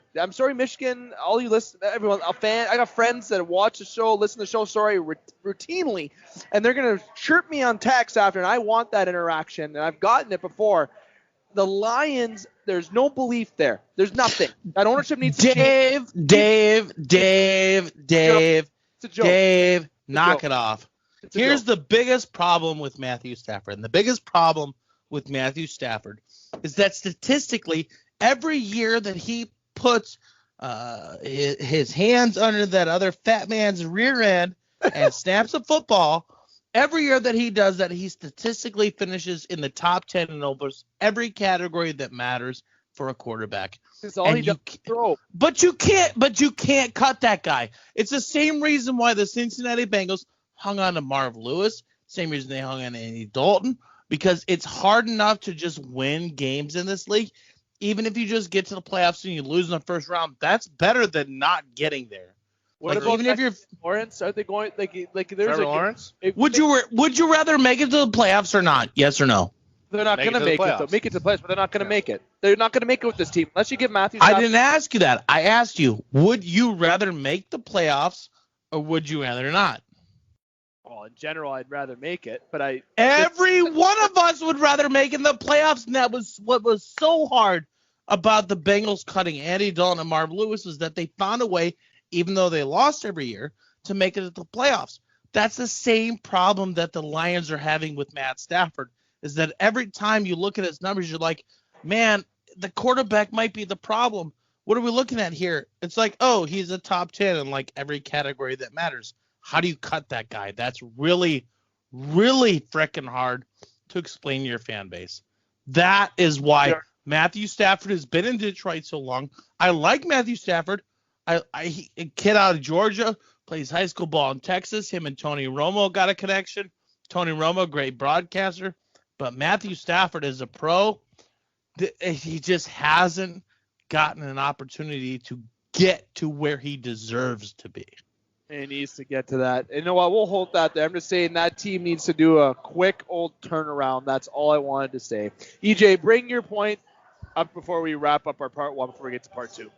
Michigan, all you listen, everyone, a fan. I got friends that watch the show, listen to the show, routinely, and they're going to chirp me on text after, and I want that interaction, and I've gotten it before. The Lions, there's no belief there. There's nothing. That ownership needs to change. Dave, It's a joke. knock it off. Here's the biggest problem with Matthew Stafford. And the biggest problem with Matthew Stafford is that statistically, every year that he puts his hands under that other fat man's rear end and snaps a football, every year that he does that, he statistically finishes in the top 10 in almost every category that matters for a quarterback. That's all he does. Throw. But you can't cut that guy. It's the same reason why the Cincinnati Bengals hung on to Marv Lewis, same reason they hung on to Andy Dalton, because it's hard enough to just win games in this league. Even if you just get to the playoffs and you lose in the first round, that's better than not getting there. What about even if you're Lawrence? Are they going like there's Trevor Lawrence? Would you rather make it to the playoffs or not? Yes or no? They're not going to make it, though. Make it to the playoffs, but they're not going to make it. They're not going to make it with this team unless you give Matthew. I didn't ask you that. I asked you, would you rather make the playoffs or would you rather not? Well, in general, I'd rather make it, but every one of us would rather make it in the playoffs, and that was what was so hard about the Bengals cutting Andy Dalton and Marv Lewis is that they found a way, even though they lost every year, to make it to the playoffs. That's the same problem that the Lions are having with Matt Stafford, is that every time you look at his numbers, you're like, man, the quarterback might be the problem. What are we looking at here? It's like, oh, he's a top 10 in like every category that matters. How do you cut that guy? That's really, really freaking hard to explain to your fan base. That is why Matthew Stafford has been in Detroit so long. I like Matthew Stafford. A kid out of Georgia, plays high school ball in Texas. Him and Tony Romo got a connection. Tony Romo, great broadcaster. But Matthew Stafford is a pro. He just hasn't gotten an opportunity to get to where he deserves to be. He needs to get to that. And you know what? We'll hold that there. I'm just saying that team needs to do a quick old turnaround. That's all I wanted to say. EJ, bring your point up before we wrap up our part one, before we get to part two.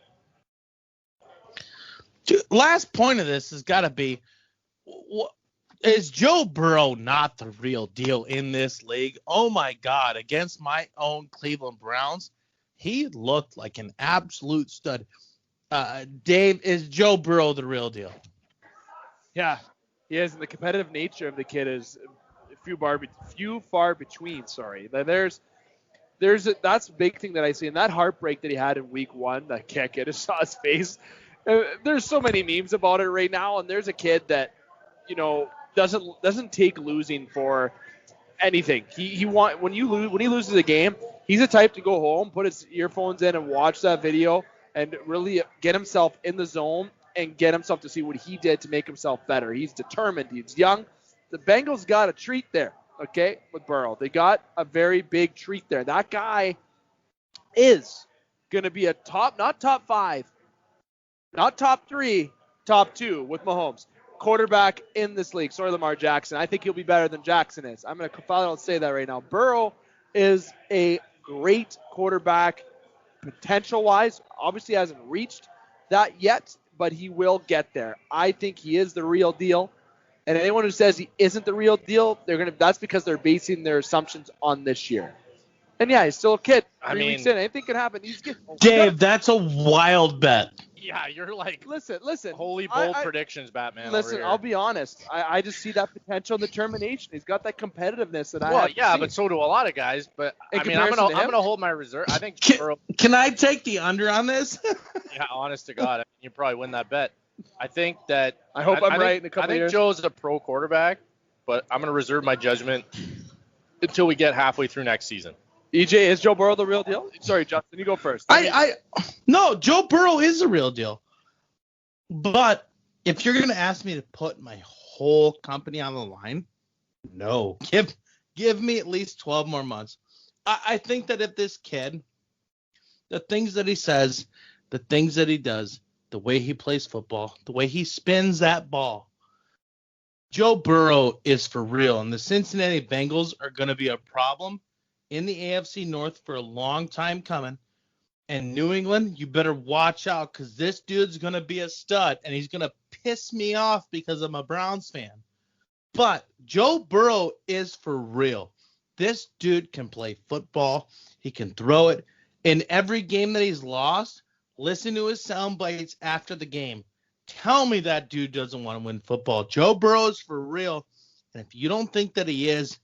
Last point of this has got to be, is Joe Burrow not the real deal in this league? Oh, my God. Against my own Cleveland Browns, he looked like an absolute stud. Dave, is Joe Burrow the real deal? Yeah, he is. And the competitive nature of the kid is few far between. Sorry. That's a big thing that I see. And that heartbreak that he had in week one, that kick, I just saw his face. There's so many memes about it right now. And there's a kid that, doesn't take losing for anything. When he loses a game, he's the type to go home, put his earphones in and watch that video and really get himself in the zone and get himself to see what he did to make himself better. He's determined. He's young. The Bengals got a treat there, okay, with Burrow. They got a very big treat there. That guy is going to be not top 5, not top 3, top 2 with Mahomes. Quarterback in this league. Sorry, Lamar Jackson. I think he'll be better than Jackson is. I'm going to flat out say that right now. Burrow is a great quarterback potential-wise. Obviously hasn't reached that yet, but he will get there. I think he is the real deal. And anyone who says he isn't the real deal, that's because they're basing their assumptions on this year. And yeah, he's still a kid. 3 weeks in, anything can happen. Dave, that's a wild bet. Yeah, you're like listen. Holy bold predictions, Batman. Listen, I'll be honest. I just see that potential determination. He's got that competitiveness that I. Well, yeah, but so do a lot of guys. But I'm gonna hold my reserve. I think. Can I take the under on this? Yeah, honest to God, you probably win that bet. I think that. I hope I'm right in a couple of years. I think Joe's a pro quarterback, but I'm gonna reserve my judgment until we get halfway through next season. EJ, is Joe Burrow the real deal? Sorry, Justin, you go first. No, Joe Burrow is the real deal. But if you're gonna ask me to put my whole company on the line, no. Give me at least 12 more months. I think that if this kid, the things that he says, the things that he does, the way he plays football, the way he spins that ball, Joe Burrow is for real. And the Cincinnati Bengals are going to be a problem in the AFC North for a long time coming. And New England, you better watch out because this dude's going to be a stud, and he's going to piss me off because I'm a Browns fan. But Joe Burrow is for real. This dude can play football. He can throw it. In every game that he's lost, listen to his sound bites after the game. Tell me that dude doesn't want to win football. Joe Burrow's for real. And if you don't think that he is,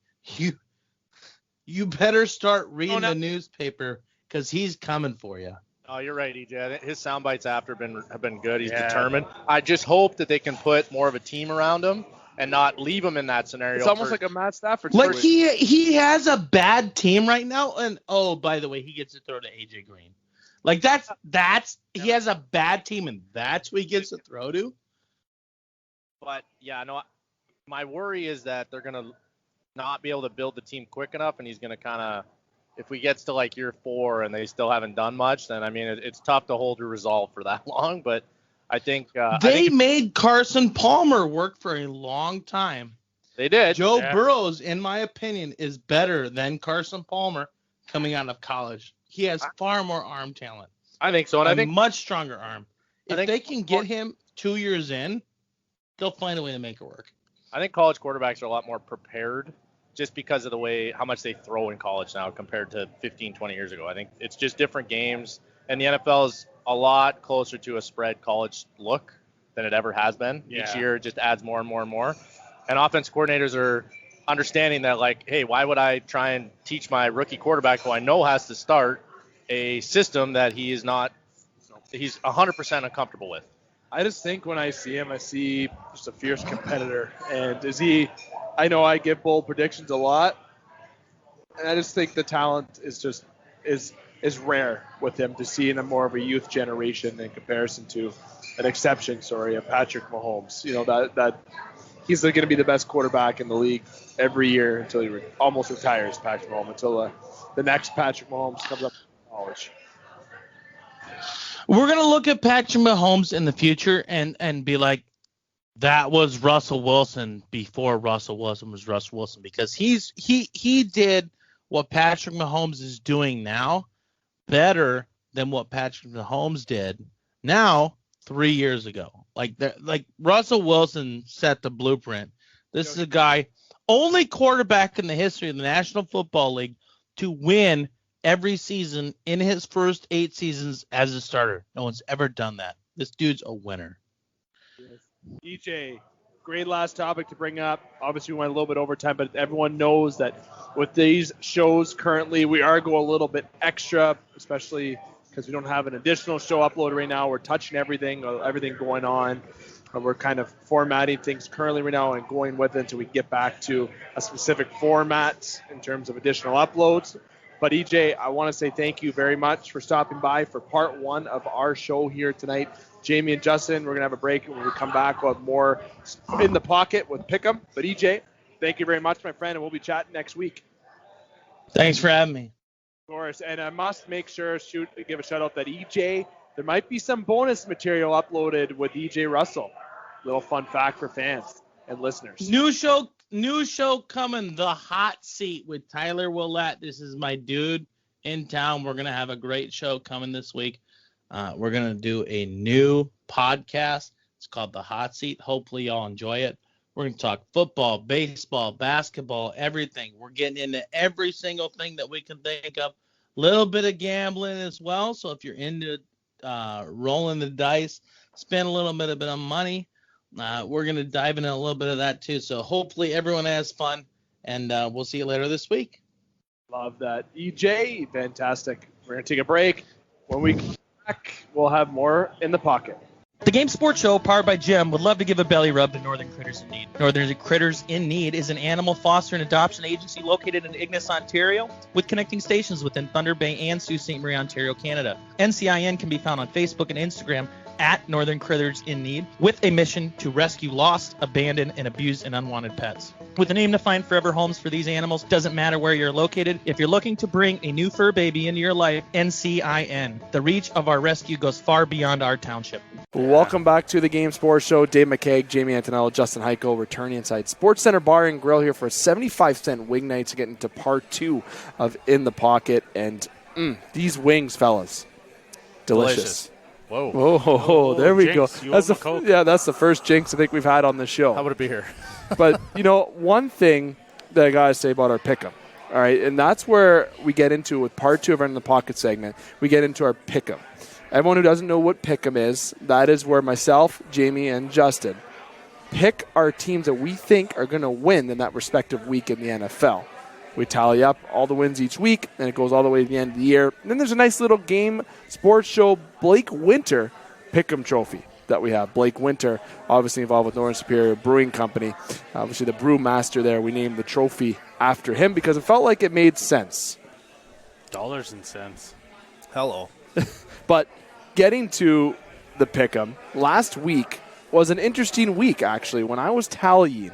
you better start reading the newspaper because he's coming for you. Oh, you're right, EJ. His sound bites after have been good. He's determined. I just hope that they can put more of a team around him and not leave him in that scenario. It's almost like a Matt Stafford. Like he has a bad team right now, and by the way, he gets to throw to AJ Green. Like that's he has a bad team, and that's what he gets to throw to. But yeah, no, my worry is that they're gonna not be able to build the team quick enough, and he's gonna kind of, if we gets to like year 4 and they still haven't done much, then I mean it's tough to hold your resolve for that long. But I think they made Carson Palmer work for a long time. They did. Joe Burrows, in my opinion, is better than Carson Palmer coming out of college. He has far more arm talent. I think so, and I think much stronger arm. If they can get him 2 years in, they'll find a way to make it work. I think college quarterbacks are a lot more prepared just because of the way how much they throw in college now compared to 15, 20 years ago. I think it's just different games, and the NFL is a lot closer to a spread college look than it ever has been. Each year it just adds more and more and more. And offense coordinators are understanding that, like, hey, why would I try and teach my rookie quarterback who I know has to start a system that he's 100% uncomfortable with? I just think when I see him, I see just a fierce competitor. And I know I give bold predictions a lot, and I just think the talent is rare with him to see in a more of a youth generation in comparison to an exception, of Patrick Mahomes. You know, that he's going to be the best quarterback in the league every year until he almost retires, Patrick Mahomes, until the next Patrick Mahomes comes up in college. We're going to look at Patrick Mahomes in the future and be like, that was Russell Wilson before Russell Wilson was Russell Wilson, because he did what Patrick Mahomes is doing now better than what Patrick Mahomes did now 3 years ago. Like Russell Wilson set the blueprint. This is a guy, only quarterback in the history of the National Football League to win every season in his first 8 seasons as a starter. No one's ever done that. This dude's a winner. EJ, great last topic to bring up. Obviously, we went a little bit over time, but everyone knows that with these shows currently, we are going a little bit extra, especially because we don't have an additional show uploaded right now. We're touching everything going on. We're kind of formatting things currently right now and going with it until we get back to a specific format in terms of additional uploads. But EJ, I want to say thank you very much for stopping by for part 1 of our show here tonight. Jamie and Justin, we're going to have a break, and when we come back, we'll have more in the pocket with Pick'em. But EJ, thank you very much, my friend, and we'll be chatting next week. Thanks for having me. Of course, and I must make sure give a shout out that EJ, there might be some bonus material uploaded with EJ Russell. Little fun fact for fans and listeners. New show coming, The Hot Seat with Tyler Willett. This is my dude in town. We're going to have a great show coming this week. We're going to do a new podcast. It's called The Hot Seat. Hopefully y'all enjoy it. We're going to talk football, baseball, basketball, everything. We're getting into every single thing that we can think of. Little bit of gambling as well. So if you're into rolling the dice, spend a little bit of money. We're going to dive into a little bit of that too. So hopefully everyone has fun, and we'll see you later this week. Love that. EJ, fantastic. We're going to take a break. When we come back, we'll have more in the pocket. The Game Sports Show, powered by Jim, would love to give a belly rub to Northern Critters in Need. Northern Critters in Need is an animal foster and adoption agency located in Ignis, Ontario, with connecting stations within Thunder Bay and Sault Ste. Marie, Ontario, Canada. NCIN can be found on Facebook and Instagram at Northern Critters in Need, with a mission to rescue lost, abandoned, and abused and unwanted pets. With an aim to find forever homes for these animals, doesn't matter where you're located. If you're looking to bring a new fur baby into your life, NCIN. The reach of our rescue goes far beyond our township. Welcome back to the Game Sports Show. Dave McCaig, Jamie Antonello, Justin Hykel returning inside Sportscenter Bar and Grill here for a 75-cent wing night to get into part 2 of In the Pocket. And these wings, fellas, delicious. Whoa. Oh, there we jinx. go. That's the first jinx I think we've had on this show. How would it be here? But, one thing that I got to say about our pick'em, all right, and that's where we get into with part 2 of our In the Pocket segment. We get into our pick'em. Everyone who doesn't know what pick'em is, that is where myself, Jamie, and Justin pick our teams that we think are going to win in that respective week in the NFL. We tally up all the wins each week, and it goes all the way to the end of the year. And then there's a nice little Game Sports Show Blake Winter pick'em trophy that we have. Blake Winter, obviously involved with Northern Superior Brewing Company. Obviously the brewmaster there. We named the trophy after him because it felt like it made sense. Dollars and cents. Hello. But getting to the pick'em, last week was an interesting week, actually. When I was tallying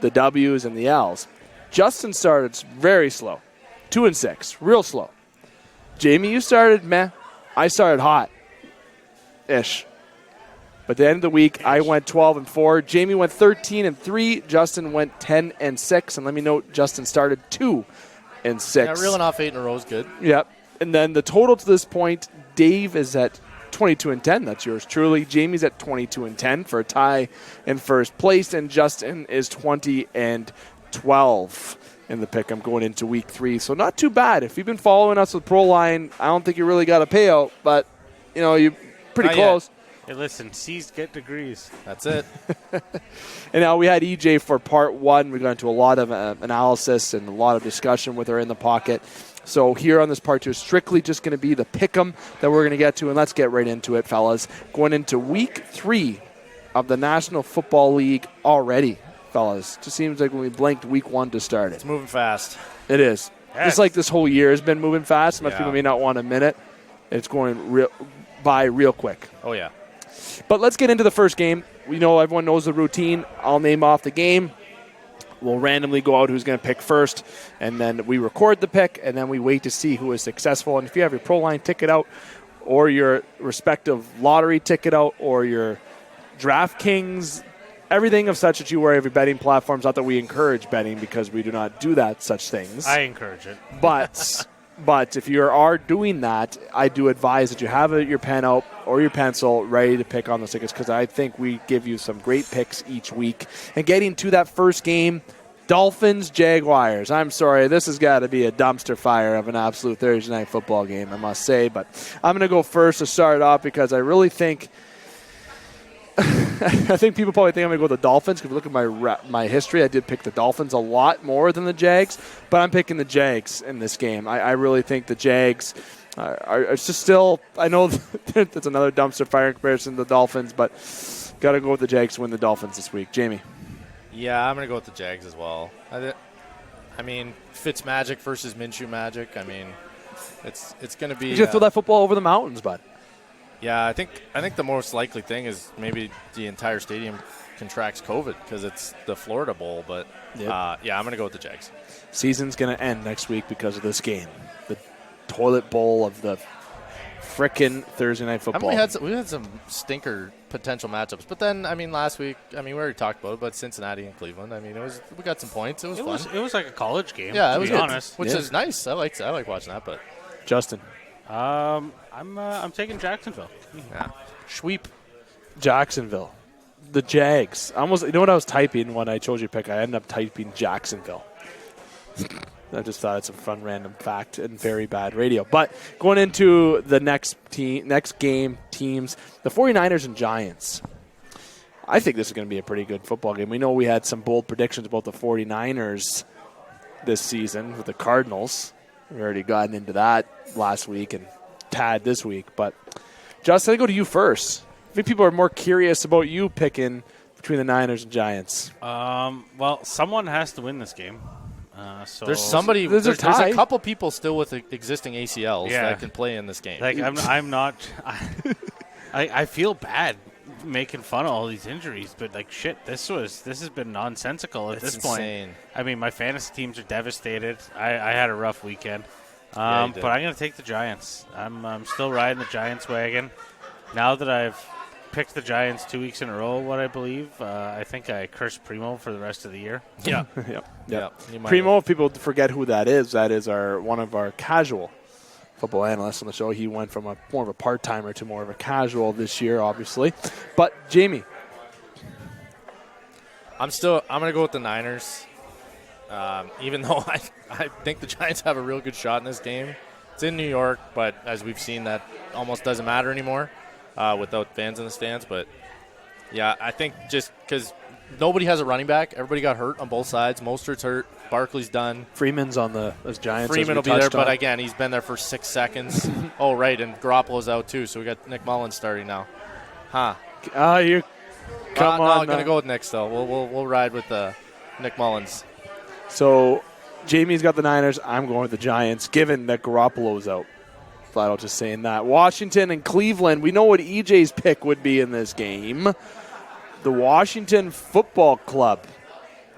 the W's and the L's, Justin started very slow, 2-6, real slow. Jamie, you started meh. I started hot-ish. But at the end of the week, I went 12-4. Jamie went 13-3. Justin went 10-6. And let me note, Justin started 2-6. Yeah, reeling off 8 in a row is good. Yep. And then the total to this point, Dave is at 22-10. That's yours truly. Jamie's at 22-10 for a tie in first place. And Justin is 20-12 in the pick. I'm going into week 3. So not too bad. If you've been following us with Pro Line, I don't think you really got a payout. But, you're pretty close. Yet. Hey, listen, C's get degrees. That's it. And now we had EJ for part 1. We got into a lot of analysis and a lot of discussion with her in the pocket. So here on this part 2 is strictly just going to be the pick'em that we're going to get to. And let's get right into it, fellas. Going into week 3 of the National Football League already, fellas. Just seems like when we blinked week 1 to start it. It's moving fast. It is. Yes. Just like this whole year has been moving fast. Most people may not want to admit it. It's going by real quick. Oh, yeah. But let's get into the first game. We know everyone knows the routine. I'll name off the game. We'll randomly go out who's going to pick first, and then we record the pick, and then we wait to see who is successful. And if you have your Pro Line ticket out or your respective lottery ticket out or your DraftKings, everything of such that you wear every betting platforms, not that we encourage betting because we do not do that such things. I encourage it. But if you are doing that, I do advise that you have your pen out or your pencil ready to pick on those tickets because I think we give you some great picks each week. And getting to that first game, Dolphins-Jaguars. I'm sorry, this has got to be a dumpster fire of an absolute Thursday night football game, I must say. But I'm going to go first to start off because I really think I think people probably think I'm going to go with the Dolphins because if you look at my history, I did pick the Dolphins a lot more than the Jags, but I'm picking the Jags in this game. I really think the Jags are just still – I know that's another dumpster fire in comparison to the Dolphins, but got to go with the Jags to win the Dolphins this week. Jamie? Yeah, I'm going to go with the Jags as well. I mean, Fitz magic versus Minshew magic. I mean, it's going to be – You should throw that football over the mountains, bud. Yeah, I think the most likely thing is maybe the entire stadium contracts COVID because it's the Florida Bowl. But, yeah, I'm going to go with the Jags. Season's going to end next week because of this game. The toilet bowl of the frickin' Thursday night football. We had some stinker potential matchups. But then, I mean, last week, I mean, we already talked about it, but Cincinnati and Cleveland, I mean, we got some points. It was fun. It was like a college game, yeah, to was be honest. Which is nice. I like watching that. But Justin? I'm taking Jacksonville. Yeah. Sweep. Jacksonville. the Jags. You know what I was typing when I chose your pick? I ended up typing Jacksonville. I just thought it's a fun random fact and very bad radio. But going into the next game, teams, the 49ers and Giants. I think this is going to be a pretty good football game. We know we had some bold predictions about the 49ers this season with the Cardinals. We already gotten into that last week and Tad this week. But, Justin, I go to you first. I think people are more curious about you picking between the Niners and Giants. Well, someone has to win this game. So there's somebody. There's a couple people still with existing ACLs that can play in this game. Like I'm not. I feel bad making fun of all these injuries, but like shit, this has been nonsensical at this insane. point. I mean, my fantasy teams are devastated. I had a rough weekend, but I'm gonna take the Giants. I'm still riding the Giants wagon. Now that I've picked the Giants 2 weeks in a row, what I believe, I think I cursed Primo for the rest of the year. Yeah. Yeah. Primo, if people forget who that is one of our casual football analysts on the show. He went from more of a part-timer to more of a casual this year, obviously. But, Jamie. I'm going to go with the Niners, even though I think the Giants have a real good shot in this game. It's in New York, but as we've seen, that almost doesn't matter anymore without fans in the stands. But, yeah, I think just because nobody has a running back. Everybody got hurt on both sides. Mostert's hurt. Barkley's done. Freeman's on the Giants. Freeman will be there, but again, he's been there for 6 seconds. Oh, right, and Garoppolo's out too, so we got Nick Mullins starting now. I'm going to go with Nick, though. We'll ride with Nick Mullins. So Jamie's got the Niners. I'm going with the Giants, given that Garoppolo's out. Flat out just saying that. Washington and Cleveland. We know what EJ's pick would be in this game. The Washington Football Club.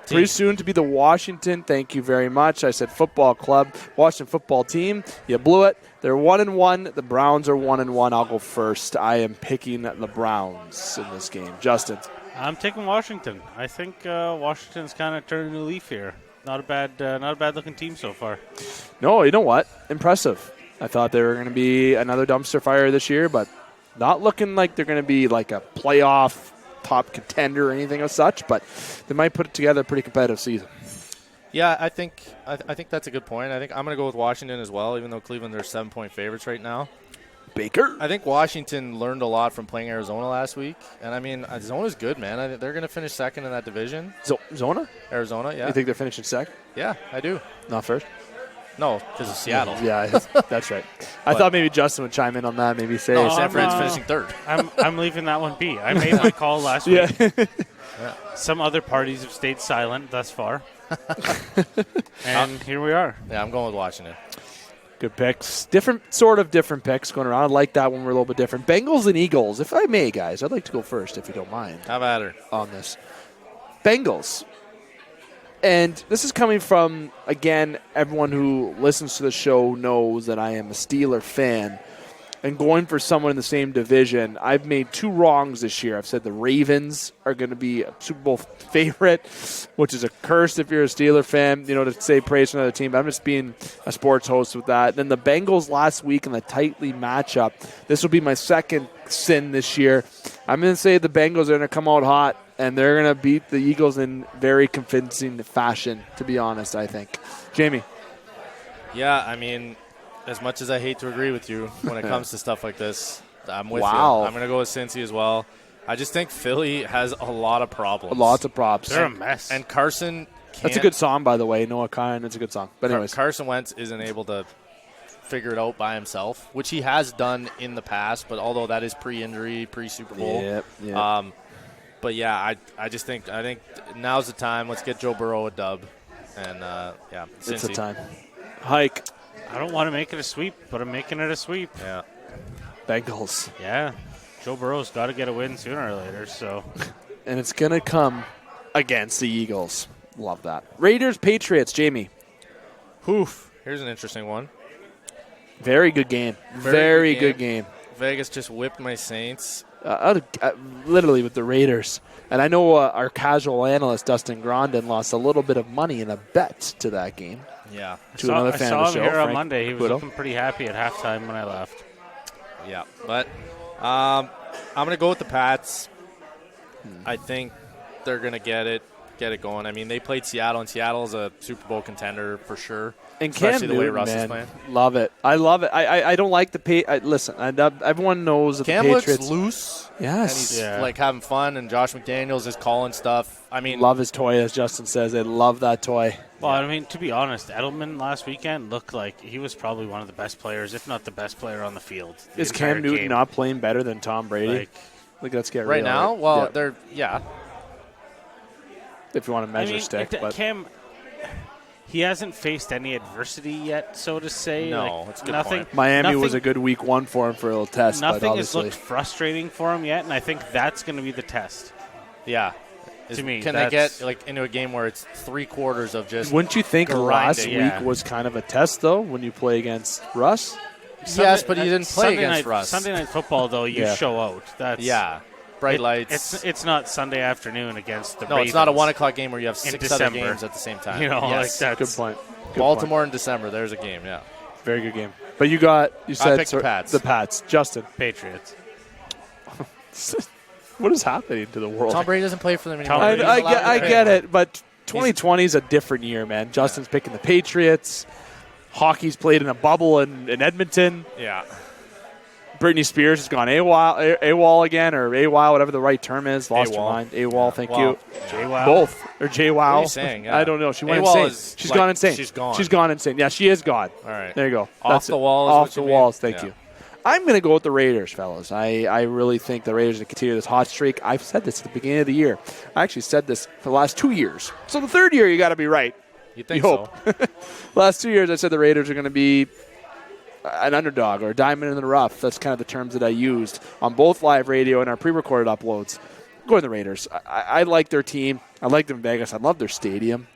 Pretty soon to be the Washington. Thank you very much. I said football club. Washington football team. You blew it. They're 1-1. The Browns are 1-1. I'll go first. I am picking the Browns in this game. Justin. I'm taking Washington. I think Washington's kind of turning a new leaf here. Not a bad looking team so far. No, you know what? Impressive. I thought they were going to be another dumpster fire this year, but not looking like they're going to be like a playoff top contender or anything of such, but they might put together a pretty competitive season. Yeah, I think that's a good point. I think I'm going to go with Washington as well, even though Cleveland are 7-point favorites right now. Baker. I think Washington learned a lot from playing Arizona last week, and I mean Arizona's good, man. They're going to finish second in that division. Zona? Arizona, yeah. You think they're finishing second? Yeah, I do. Not first? No, because of Seattle. Yeah, that's right. I thought maybe Justin would chime in on that. Maybe say San Fran's finishing third. I'm leaving that one be. I made my call last week. Some other parties have stayed silent thus far. And here we are. Yeah, I'm going with Washington. Good picks. Different picks going around. I like that one. We're a little bit different. Bengals and Eagles. If I may, guys, I'd like to go first if you don't mind. Have at her. On this. Bengals. And this is coming from, again, everyone who listens to the show knows that I am a Steeler fan. And going for someone in the same division, I've made 2 wrongs this year. I've said the Ravens are going to be a Super Bowl favorite, which is a curse if you're a Steeler fan, to say praise for another team. But I'm just being a sports host with that. Then the Bengals last week in the tightly matchup. This will be my second sin this year. I'm going to say the Bengals are going to come out hot, and they're going to beat the Eagles in very convincing fashion, to be honest, I think. Jamie. Yeah, I mean, as much as I hate to agree with you when it comes to stuff like this, I'm with you. Wow. I'm going to go with Cincy as well. I just think Philly has a lot of problems. Lots of props. They're a mess. And Carson can't. That's a good song, by the way. Noah Kine, it's a good song. But anyways. Carson Wentz isn't able to figure it out by himself, which he has done in the past, but although that is pre-injury, pre-Super Bowl. Yep. But yeah, I think now's the time. Let's get Joe Burrow a dub, and Cincy. It's the time. Hike. I don't want to make it a sweep, but I'm making it a sweep. Yeah. Bengals. Yeah. Joe Burrow's got to get a win sooner or later. So. And it's going to come against the Eagles. Love that. Raiders, Patriots, Jamie. Here's an interesting one. Very good game. Very good game. Vegas just whipped my Saints. Literally with the Raiders. And I know our casual analyst, Dustin Grondin, lost a little bit of money in a bet to that game. Yeah. Another fan I of saw the him show, here on Frank Monday. He was Pudo. looking pretty happy at halftime when I left. Yeah. But I'm going to go with the Pats. I think they're going to get it going. I mean, they played Seattle, and Seattle's a Super Bowl contender for sure. And Cam especially the way Newton, Russ is man, playing. love it. I love it. I don't like the listen, everyone knows that Cam the Patriots looks loose. Yes. And he's like having fun, and Josh McDaniels is calling stuff. I mean, love his toy, as Justin says. They love that toy. Well, I mean, to be honest, Edelman last weekend looked like he was probably one of the best players, if not the best player on the field. Is Cam Newton not playing better than Tom Brady? Like let's get right real, now. right? Well, yeah. they're If you want to measure stick, but Cam, he hasn't faced any adversity yet, so to say. No, it's a good nothing. point. Miami was a good week 1 for him for a little test. Nothing but has looked frustrating for him yet, and I think that's going to be the test. Yeah. To me, can they get like into a game where it's 3 quarters of just? Wouldn't you think last grinding? week was kind of a test though when you play against Russ? Yes, but he didn't play against Russ. Sunday Night Football, though, you show out. That's bright lights. It's not Sunday afternoon against the No, Ravens. it's not a 1 o'clock game where you have 6 December. other games at the same time. You know, yes. like Good point. Baltimore in December. There's a game. Yeah, very good game. But you said picked the Pats. The Pats. Justin. Patriots. What is happening to the world? Tom Brady doesn't play for them anymore. I get it, but 2020 is a different year, man. Justin's picking the Patriots. Hockey's played in a bubble in Edmonton. Yeah. Britney Spears has gone AWOL again, or AWOL, whatever the right term is. Lost her AWOL. mind. AWOL, thank you. JWoww. Both. Or JWoww. What are you saying? Yeah. I don't know. She went AWOL insane. She's gone insane. She's gone. She's gone insane. Yeah, she is gone. All right. There you go. Off That's the it. walls is Off what the you mean? walls. Thank Yeah. you. I'm going to go with the Raiders, fellas. I really think the Raiders are going to continue this hot streak. I've said this at the beginning of the year. I actually said this for the last 2 years. So the third year, you got to be right. You think you hope. Last 2 years, I said the Raiders are going to be an underdog or a diamond in the rough. That's kind of the terms that I used on both live radio and our pre-recorded uploads. I'm going the Raiders. I like their team. I like them in Vegas. I love their stadium.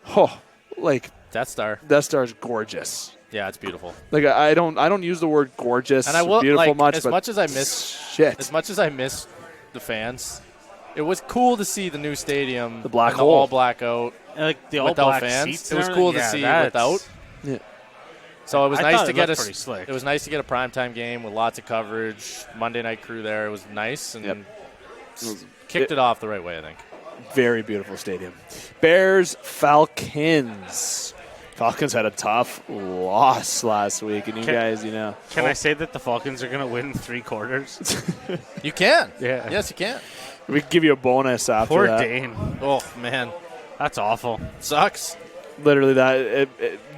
Oh, like Death Star. Death Star is gorgeous. Yeah, it's beautiful. Like I don't use the word gorgeous And I will beautiful like, much. as but much as I miss shit. As much as I miss the fans, it was cool to see the new stadium, the black and hole, the all blackout, like the all without black fans. seats. It was cool to see without. Yeah. So it was nice to get it was nice to get a primetime game with lots of coverage. Monday night crew there. It was nice and kicked it off the right way, I think. Very beautiful stadium. Bears Falcons. Falcons had a tough loss last week, and you guys, Can I say that the Falcons are going to win 3 quarters? You can. Yeah. Yes, you can. We can give you a bonus after Poor that. Dane. Oh, man. That's awful. Sucks. Literally that.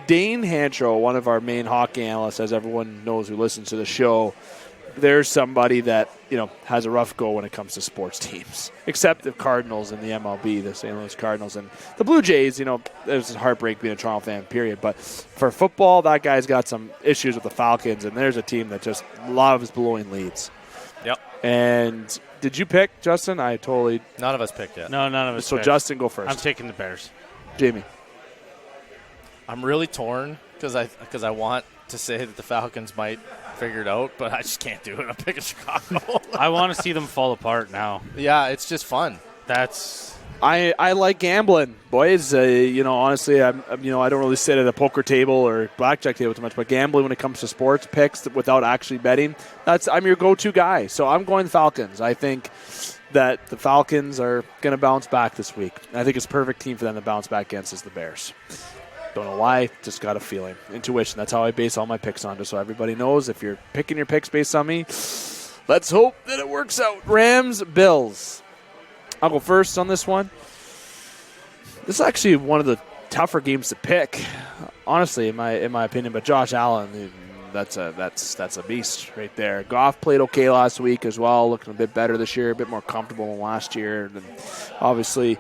Dane Hancho, one of our main hockey analysts, as everyone knows who listens to the show, there's somebody that, has a rough go when it comes to sports teams. Except the Cardinals in the MLB, the St. Louis Cardinals. And the Blue Jays, there's a heartbreak being a Toronto fan, period. But for football, that guy's got some issues with the Falcons, and there's a team that just loves blowing leads. Yep. And did you pick, Justin? None of us picked yet. No, none of us So picked. Justin, go first. I'm taking the Bears. Jamie. I'm really torn because I want to say that the Falcons might figure it out, but I just can't do it. I'm picking Chicago. I want to see them fall apart now. Yeah, it's just fun. I like gambling, boys. Honestly, I don't really sit at a poker table or blackjack table too much, but gambling when it comes to sports picks without actually betting, I'm your go-to guy. So I'm going Falcons. I think that the Falcons are going to bounce back this week. I think it's a perfect team for them to bounce back against is the Bears. Don't know why, just got a feeling. Intuition, that's how I base all my picks on, just so everybody knows. If you're picking your picks based on me, let's hope that it works out. Rams, Bills. I'll go first on this one. This is actually one of the tougher games to pick, honestly, in my opinion. But Josh Allen, that's a beast right there. Goff played okay last week as well, looking a bit better this year, a bit more comfortable than last year. And obviously,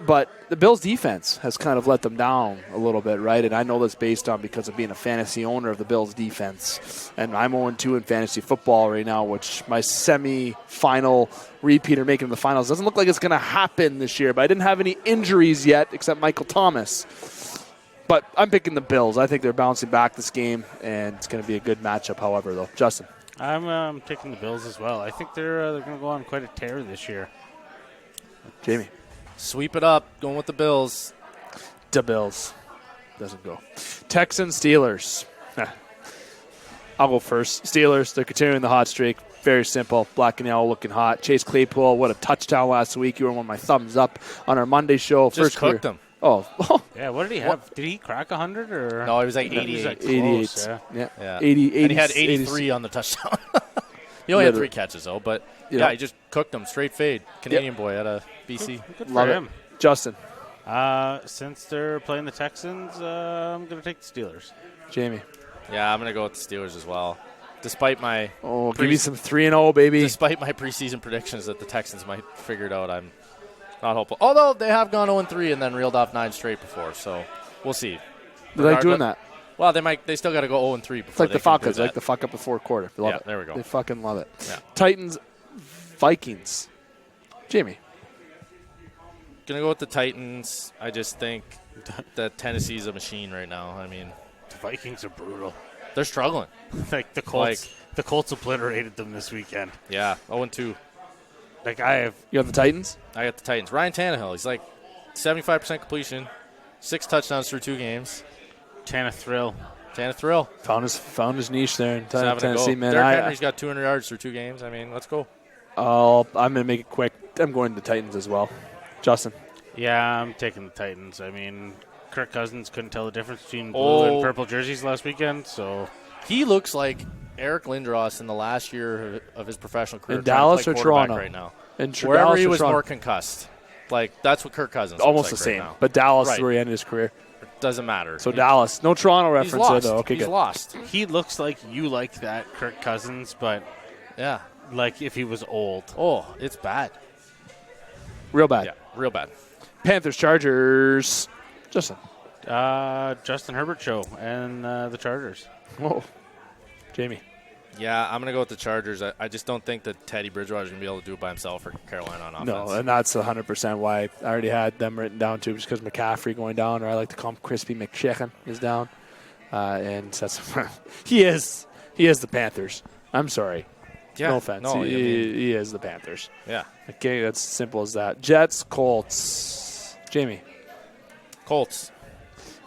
but the Bills' defense has kind of let them down a little bit, right? And I know that's based on because of being a fantasy owner of the Bills' defense. And I'm 0-2 in fantasy football right now, which my semi-final repeater making the finals doesn't look like it's going to happen this year. But I didn't have any injuries yet except Michael Thomas. But I'm picking the Bills. I think they're bouncing back this game, and it's going to be a good matchup, however, though. Justin. I'm taking the Bills as well. I think they're going to go on quite a tear this year. Jamie. Sweep it up. Going with the Bills. The Bills. Doesn't go. Texans, Steelers. I'll go first. Steelers, they're continuing the hot streak. Very simple. Black and yellow looking hot. Chase Claypool, what a touchdown last week. You were one of my thumbs up on our Monday show. Just cooked him. Oh. Yeah, what did he have? Did he crack 100 or? No, he was like He 88. was like 88. close, yeah. Yeah. 80, and he had 80, 83 on the touchdown. He only had 3 Literally. catches, though. But, Yeah. he just cooked him. Straight fade. Canadian boy out of BC. Good Love for it. him. Justin, Since they're playing the Texans, I'm going to take the Steelers. Jamie. Yeah, I'm going to go with the Steelers as well. Despite my Oh, give me some 3-0, baby. despite my preseason predictions that the Texans might figure it out, I'm not hopeful. Although they have gone 0-3 and then reeled off 9 straight before, so we'll see. They like doing that. Well, they still got to go 0-3 before It's like they the can do Falcons. They that. like to fuck up the fourth quarter. They love Yeah, it. there we go. They fucking love it. Yeah. Titans, Vikings. Jamie. Gonna go with the Titans. I just think that Tennessee's a machine right now. I mean, The Vikings are brutal. they're struggling. Like the Colts. The Colts obliterated them this weekend. Yeah, 0-2. Like I have. You have the Titans? I got the Titans. Ryan Tannehill, he's like 75% completion, 6 touchdowns through 2 games. Tana Thrill. Thrill. Found his niche there in He's having a Tennessee, go. man. Derrick Henry's got 200 yards through 2 games. I mean, let's go. I'm going to make it quick. I'm going to the Titans as well. Justin. Yeah, I'm taking the Titans. I mean, Kirk Cousins couldn't tell the difference between blue and purple jerseys last weekend, so. He looks like Eric Lindros in the last year of his professional career. In Dallas trying to or play quarterback Toronto? right now. Wherever Wherever he was more concussed. Like, that's what Kirk Cousins almost looks the like same. right now. But Dallas is Right. where he ended his career. Doesn't matter. So Dallas. No Toronto He's reference there, lost. though. Okay, He's good. lost. He looks like you like that Kirk Cousins, but Yeah. like if he was old. Oh, it's bad. Real bad. Yeah, real bad. Panthers, Chargers. Justin. Justin Herbert show and the Chargers. Whoa. Jamie. Yeah, I'm going to go with the Chargers. I just don't think that Teddy Bridgewater's going to be able to do it by himself for Carolina on offense. No, and that's 100% why I already had them written down too, just because McCaffrey going down, or I like to call him Crispy McChicken, is down. And that's he is the Panthers. I'm sorry. Yeah, No offense. no, I mean, he is the Panthers. yeah. Okay, that's simple as that. Jets, Colts. Jamie. Colts.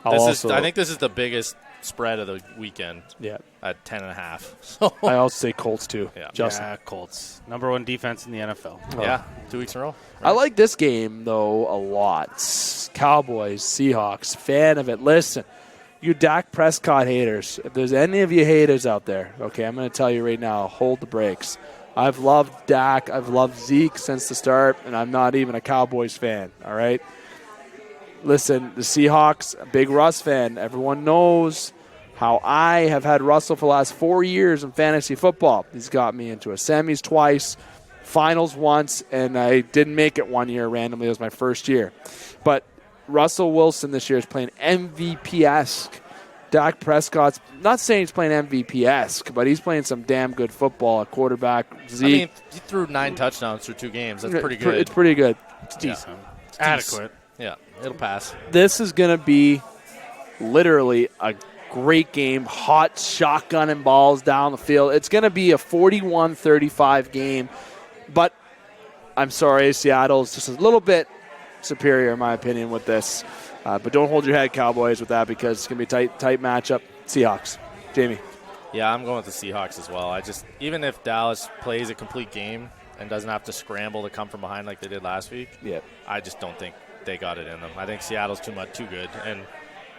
I think this is the biggest spread of the weekend Yeah. at 10.5. So, I also say Colts too. Yeah. Justin. Yeah, Colts. Number 1 defense in the NFL. yeah, 2 weeks in a row. I like this game, though, a lot. Cowboys, Seahawks, fan of it. Listen, you Dak Prescott haters, if there's any of you haters out there, okay, I'm going to tell you right now, hold the brakes. I've loved Dak. I've loved Zeke since the start, and I'm not even a Cowboys fan, all right? Listen, the Seahawks, a big Russ fan. Everyone knows how I have had Russell for the last 4 years in fantasy football. He's got me into a semis twice, finals once, and I didn't make it 1 year randomly. It was my first year. But Russell Wilson this year is playing MVP-esque. Dak Prescott's not saying he's playing MVP-esque, but he's playing some damn good football at quarterback. Zeke. I mean, he threw 9 touchdowns through 2 games. That's pretty good. It's pretty good. It's decent. It's Yeah. adequate. Yeah, it'll pass. This is going to be literally a great game. Hot shotgun and balls down the field. It's going to be a 41-35 game. But I'm sorry, Seattle is just a little bit superior, in my opinion, with this. But don't hold your head, Cowboys, with that, because it's going to be a tight matchup. Seahawks. Jamie. Yeah, I'm going with the Seahawks as well. Even if Dallas plays a complete game and doesn't have to scramble to come from behind like they did last week, I just don't think they got it in them. I think Seattle's too good. And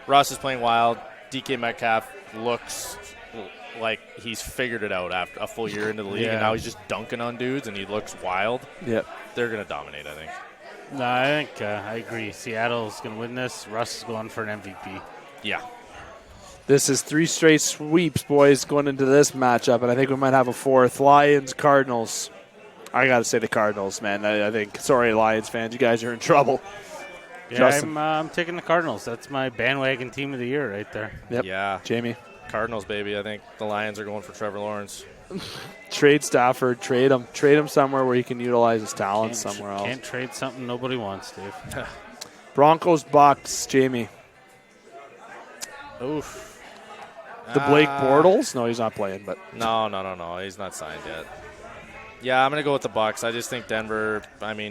Russ is playing wild. DK Metcalf looks like he's figured it out after a full year into the league, and now he's just dunking on dudes, and he looks wild. Yep. They're going to dominate, I think. No, I think I agree. Seattle's going to win this. Russ is going for an MVP. Yeah. This is 3 straight sweeps, boys, going into this matchup, and I think we might have a 4th. Lions, Cardinals. I got to say the Cardinals, man. I think, sorry, Lions fans, you guys are in trouble. Yeah, Justin. I'm taking the Cardinals. That's my bandwagon team of the year right there. Yep. Yeah. Jamie. Cardinals, baby. I think the Lions are going for Trevor Lawrence. Trade Stafford. Trade him somewhere where he can utilize his talent somewhere else. Can't trade something nobody wants, Dave. Broncos, Bucks. Jamie. Oof. The Blake Bortles? No, he's not playing, but No. He's not signed yet. Yeah, I'm going to go with the Bucks. I just think Denver,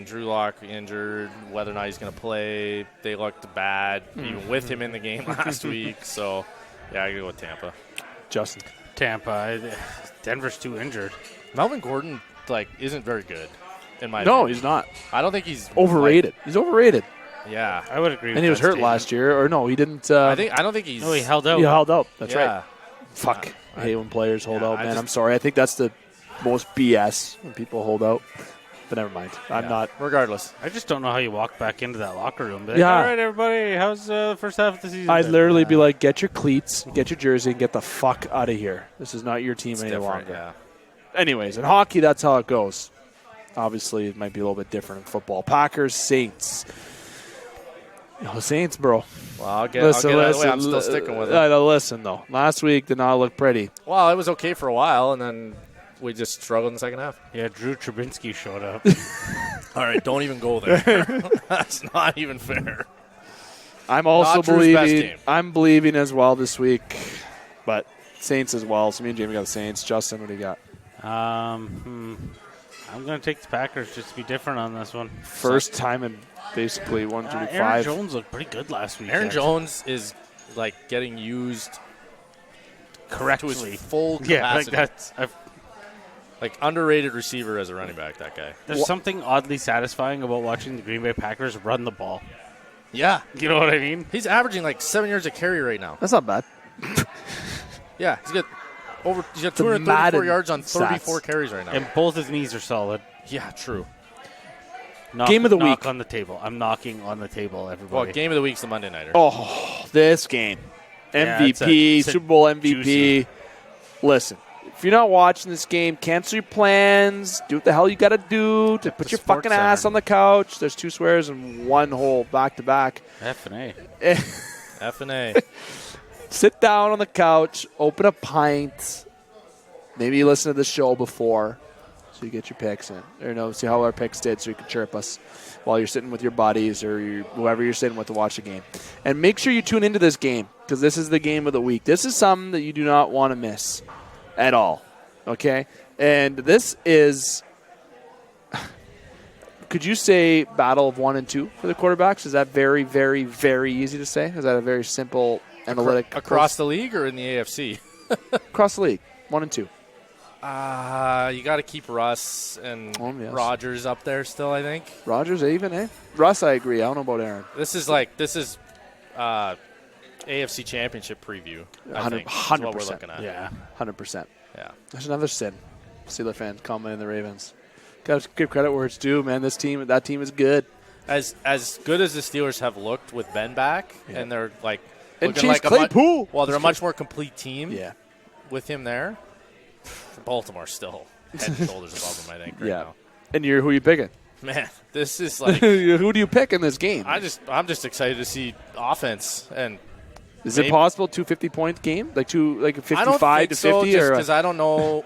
Drew Lock injured, whether or not he's going to play, they looked bad, even with him in the game last week. So, yeah, I go with Tampa. Justin. Tampa. Denver's too injured. Melvin Gordon isn't very good in my No, opinion. he's not. I don't think he's Overrated. He's overrated. Yeah. I would agree. And he was hurt last year, or no, he didn't. I don't think he's. No, he held out. He held out. That's yeah. right. Fuck. I hate when players hold out, I man. just- I'm sorry. I think that's the most BS when people hold out. But never mind. I'm not. Regardless. I just don't know how you walk back into that locker room. Be like, Yeah. all right, everybody, how's the first half of the season? I'd been?" literally be like, get your cleats, get your jersey, and get the fuck out of here. This is not your team It's any different, longer. yeah. Anyways, in hockey, that's how it goes. Obviously, it might be a little bit different in football. Packers, Saints. Saints, bro. Well, I'll get out of the way. I'm still sticking with it. Listen, though. Last week did not look pretty. Well, it was okay for a while, and then we just struggled in the second half. Yeah, Drew Trubinsky showed up. All right, don't even go there. That's not even fair. I'm also Not Drew's best believing. game. I'm believing as well this week, but Saints as well. So me and Jamie got the Saints. Justin, what do you got? I'm going to take the Packers just to be different on this one. First time in basically 135. Aaron Jones looked pretty good last week. Aaron actually. Jones is getting used correctly. to his full Yeah, capacity. Underrated receiver as a running back, that guy. There's something oddly satisfying about watching the Green Bay Packers run the ball. Yeah. You know what I mean? He's averaging 7 yards a carry right now. That's not bad. Yeah, he's got The 234 Madden yards on 34 stats. carries right now. And both his knees are solid. Yeah, true. Game of the knock week. on the table. I'm knocking on the table, everybody. Well, game of the week's the Monday Nighter. Oh, this game. Yeah, MVP, it's a Super Bowl MVP. juicy. Listen, if you're not watching this game, cancel your plans. Do what the hell you got to do to put the your fucking Sportscenter. ass on the couch. There's 2 swears and 1 hole back to back. F&A. F&A. Sit down on the couch, open a pint. Maybe you listen to the show before so you get your picks in. Or see how our picks did so you can chirp us while you're sitting with your buddies or whoever you're sitting with to watch the game. And make sure you tune into this game because this is the game of the week. This is something that you do not want to miss at all. Okay? And this is, could you say battle of 1 and 2 for the quarterbacks? Is that very, very, very easy to say? Is that a very simple analytic? Across the league or in the AFC? Across the league, 1 and 2. You got to keep Russ and Yes. Rodgers up there still, I think. Rodgers even, eh? Russ, I agree. I don't know about Aaron. This is AFC Championship preview, I think. Is what we're 100%. looking at. Yeah. 100%. Yeah. There's another sin. Steeler fan commenting the Ravens. Got to give credit where it's due, man. That team is good. As good as the Steelers have looked with Ben back, and they're And looking Chase like Claypool. they're a much more complete team Yeah. with him there. Baltimore's still head and shoulders above them, I think, right Yeah. now. And who are you picking? Man, this is Who do you pick in this game? I'm just excited to see offense, and Is it possible 250-point game? Like a 55 I don't think to so, 50 just or because I don't know.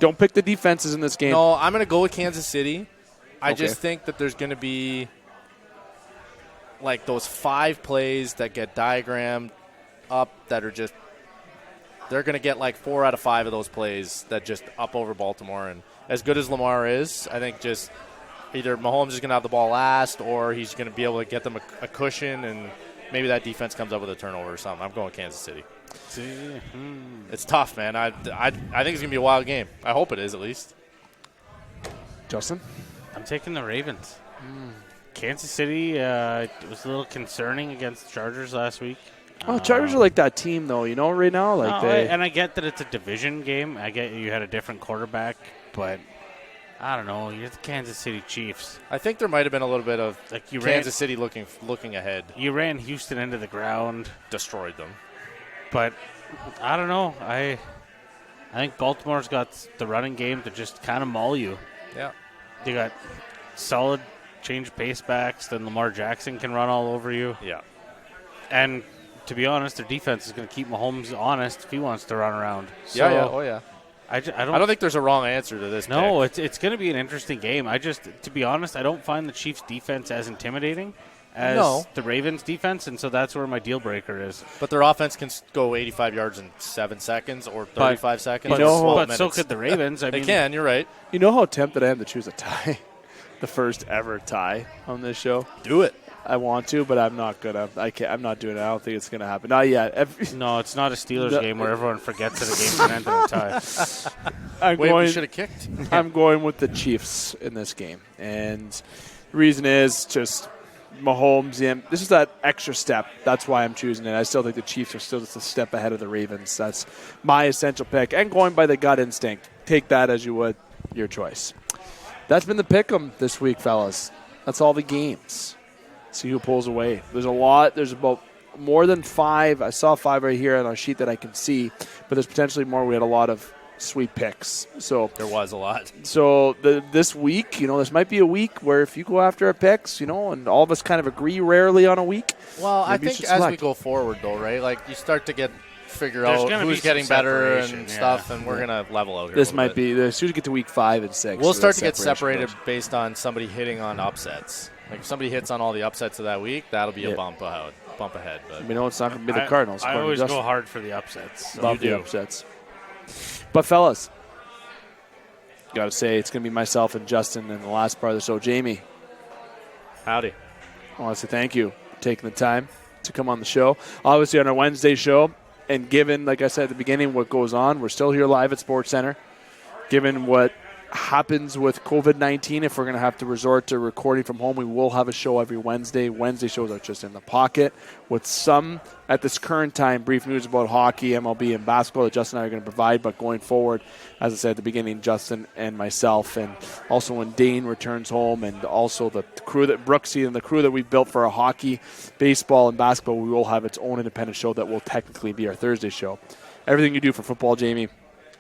don't pick the defenses in this game. No, I'm going to go with Kansas City. I Okay. just think that there's going to be those 5 plays that get diagrammed up that are just they're going to get 4 out of 5 of those plays that just up over Baltimore. And as good as Lamar is, I think just either Mahomes is going to have the ball last or he's going to be able to get them a cushion and maybe that defense comes up with a turnover or something. I'm going Kansas City. It's tough, man. I think it's going to be a wild game. I hope it is at least. Justin? I'm taking the Ravens. Kansas City it was a little concerning against the Chargers last week. Oh, Chargers are like that team, though, right now? And I get that it's a division game. I get you had a different quarterback, but I don't know. You're the Kansas City Chiefs. I think there might have been a little bit of Kansas City looking ahead. You ran Houston into the ground. Destroyed them. But I don't know. I think Baltimore's got the running game to just kind of maul you. Yeah. They got solid change pace backs. Then Lamar Jackson can run all over you. Yeah. And to be honest, their defense is going to keep Mahomes honest if he wants to run around. So Yeah. Oh, yeah. I don't think there's a wrong answer to this. No, pick. it's going to be an interesting game. To be honest, I don't find the Chiefs' defense as intimidating as the Ravens' defense, and so that's where my deal breaker is. But their offense can go 85 yards in 7 seconds or 35 seconds. But, or 12 but minutes. so could the Ravens. They can. You're right. You know how tempted I am to choose a tie? The first ever tie on this show. Do it. I want to, but I'm not gonna. I'm not doing it. I don't think it's gonna happen. Not yet. No, it's not a Steelers game where everyone forgets that a game can end in a tie. we should have kicked. I'm going with the Chiefs in this game. And the reason is just Mahomes. This is that extra step. That's why I'm choosing it. I still think the Chiefs are still just a step ahead of the Ravens. That's my essential pick. And going by the gut instinct. Take that as you would your choice. That's been the pick'em this week, fellas. That's all the games. See who pulls away. There's a lot. There's about more than 5. I saw 5 right here on our sheet that I can see, but there's potentially more. We had a lot of sweet picks. So there was a lot. So this week, this might be a week where if you go after our picks, and all of us kind of agree rarely on a week. Well, I think as we go forward, though, right? Like you start to figure out who's getting better and stuff, and we're gonna level out here. This might be as soon as we get to week 5 and 6. We'll start to get separated based on somebody hitting on upsets. Like if somebody hits on all the upsets of that week, that'll be a bump ahead. But we know it's not going to be the Cardinals. I always go hard for the upsets. Love the upsets. But fellas, got to say it's going to be myself and Justin in the last part of the show. Jamie, howdy. I want to say thank you for taking the time to come on the show. Obviously on our Wednesday show, and given, like I said at the beginning, what goes on, we're still here live at Sportscenter. Given what happens with COVID-19, if we're going to have to resort to recording from home, we will have a show every Wednesday. Wednesday shows are just in the pocket with some, at this current time, brief news about hockey, MLB, and basketball that Justin and I are going to provide. But going forward, as I said at the beginning, Justin and myself, and also when Dane returns home, and also the crew that Brooksy and the crew that we built for our hockey, baseball, and basketball, we will have its own independent show that will technically be our Thursday show. Everything you do for football, Jamie,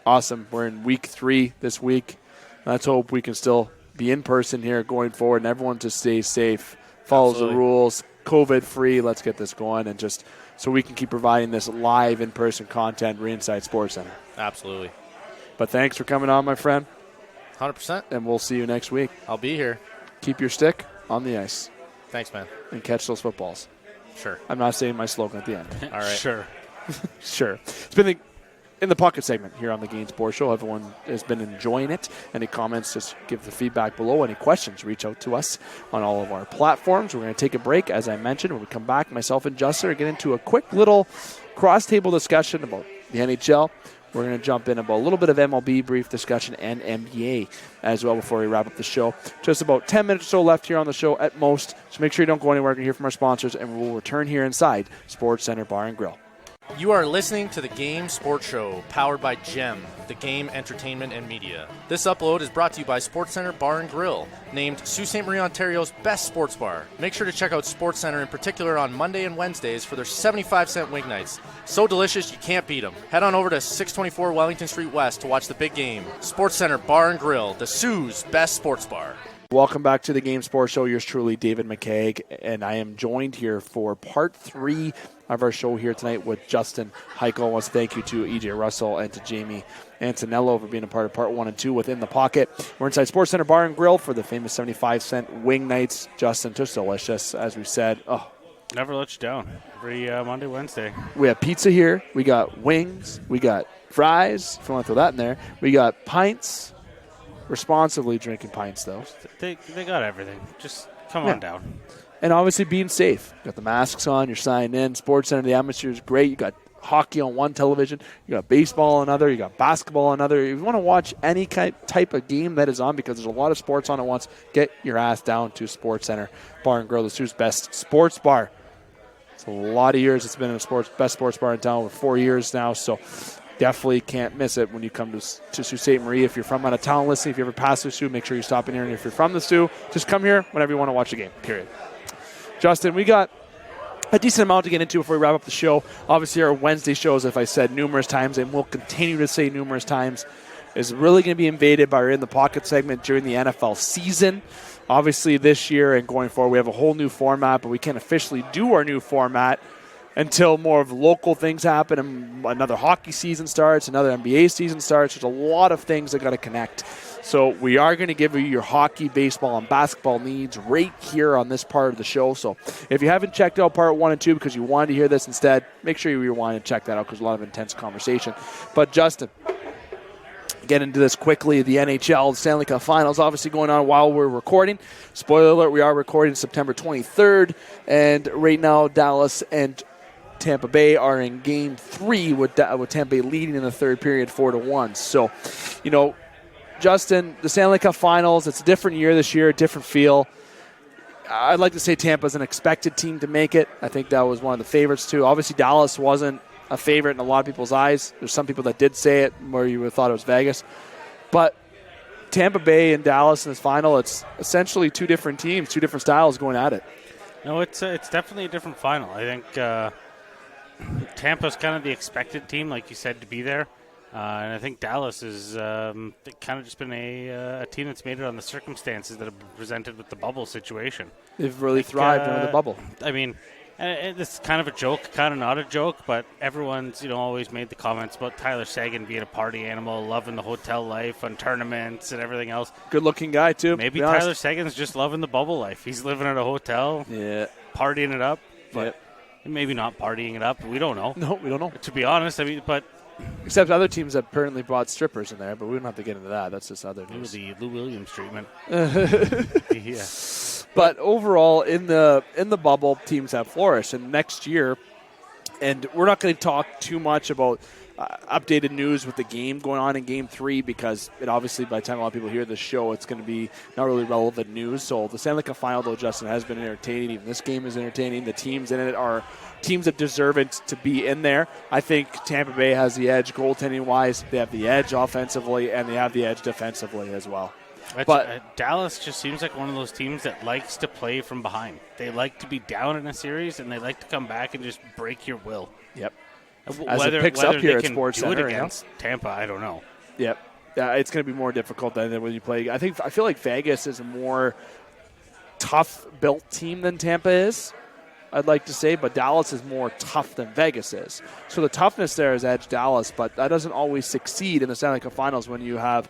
awesome. We're in week 3 this week. Let's hope we can still be in person here going forward, and everyone just stays safe, follows the rules, COVID-free. Let's get this going, and just so we can keep providing this live in-person content inside SportsCenter. Absolutely. But thanks for coming on, my friend. 100%. And we'll see you next week. I'll be here. Keep your stick on the ice. Thanks, man. And catch those footballs. Sure. I'm not saying my slogan at the end. All right. Sure. Sure. It's been in the pocket segment here on the Gain Sports Show. Everyone has been enjoying it. Any comments, just give the feedback below. Any questions, reach out to us on all of our platforms. We're going to take a break, as I mentioned. When we come back, myself and Justin are getting into a quick little cross-table discussion about the NHL. We're going to jump in about a little bit of MLB, brief discussion, and NBA as well before we wrap up the show. Just about 10 minutes or so left here on the show at most. So make sure you don't go anywhere. We're going to hear from our sponsors, and we'll return here inside Sportscenter Bar and Grill. You are listening to the Game Sports Show, powered by GEM, the Game Entertainment and Media. This upload is brought to you by SportsCenter Bar and Grill, named Sault Ste. Marie, Ontario's best sports bar. Make sure to check out SportsCenter in particular on Monday and Wednesdays for their 75-cent wing nights. So delicious, you can't beat them. Head on over to 624 Wellington Street West to watch the big game. SportsCenter Bar and Grill, the Sioux's best sports bar. Welcome back to the Game Sports Show. Yours truly, David McCaig, and I am joined here for part 3 of our show here tonight with Justin Hykel. I want to thank you to EJ Russell and to Jamie Antonello for being a part of part 1 and 2 within the pocket. We're inside SportsCenter Bar and Grill for the famous 75-cent wing nights. Justin, just delicious, as we said. Oh, never let you down. Every Monday, Wednesday. We have pizza here. We got wings. We got fries, if you want to throw that in there. We got pints. Responsibly drinking pints, though. They got everything. Just come on down. And obviously being safe. You got the masks on. You're signing in. SportsCenter, the atmosphere is great. You got hockey on one television. You got baseball on another. You got basketball on another. If you want to watch any type of game that is on, because there's a lot of sports on at once, get your ass down to SportsCenter Bar and Grill, the Sioux's best sports bar. It's a lot of years. It's been a best sports bar in town for 4 years now, so definitely can't miss it when you come to Sault Ste. Marie. If you're from out of town listening, if you ever pass the Sioux, make sure you stop in here. And if you're from the Sioux, just come here whenever you want to watch a game, period. Justin, we got a decent amount to get into before we wrap up the show. Obviously, our Wednesday shows, if I said numerous times, and we'll continue to say numerous times, is really going to be invaded by our In the Pocket segment during the NFL season. Obviously, this year and going forward, we have a whole new format, but we can't officially do our new format until more of local things happen and another hockey season starts, another NBA season starts. There's a lot of things that got to connect. So we are going to give you your hockey, baseball, and basketball needs right here on this part of the show. So if you haven't checked out part 1 and 2 because you wanted to hear this instead, make sure you rewind and check that out because a lot of intense conversation. But Justin, get into this quickly. The NHL, the Stanley Cup Finals, obviously going on while we're recording. Spoiler alert, we are recording September 23rd. And right now, Dallas and Tampa Bay are in Game 3 with Tampa Bay leading in the third period 4-1. So Justin, the Stanley Cup Finals, it's a different year this year, a different feel. I'd like to say Tampa's an expected team to make it. I think that was one of the favorites, too. Obviously, Dallas wasn't a favorite in a lot of people's eyes. There's some people that did say it where you would have thought it was Vegas. But Tampa Bay and Dallas in this final, it's essentially two different teams, two different styles going at it. No, it's definitely a different final. I think Tampa's kind of the expected team, like you said, to be there. And I think Dallas is kind of just been a team that's made it on the circumstances that have been presented with the bubble situation. They've really thrived under the bubble. I mean, it's kind of a joke, kind of not a joke, but everyone's always made the comments about Tyler Seguin being a party animal, loving the hotel life and tournaments and everything else. Good-looking guy, too. Maybe Tyler Seguin's just loving the bubble life. He's living at a hotel, partying it up, but maybe not partying it up. We don't know. No, we don't know. To be honest, I mean, but... Except other teams have apparently brought strippers in there, but we don't have to get into that. That's just other news. The Lou Williams treatment. Yeah. But overall, in the bubble, teams have flourished. And next year, and we're not going to talk too much about updated news with the game going on in Game 3 because it obviously, by the time a lot of people hear this show, it's going to be not really relevant news. So the Stanley Cup Final, though, Justin, has been entertaining. Even this game is entertaining. The teams in it are teams that deserve it to be in there. I think Tampa Bay has the edge goaltending-wise. They have the edge offensively, and they have the edge defensively as well. But Dallas just seems like one of those teams that likes to play from behind. They like to be down in a series, and they like to come back and just break your will. Yep. As it picks up here at Sportscenter, do it against Tampa, I don't know. Yep. It's going to be more difficult than when you play. I feel like Vegas is a more tough-built team than Tampa is, I'd like to say, but Dallas is more tough than Vegas is. So the toughness there is edge Dallas, but that doesn't always succeed in the Stanley Cup Finals when you have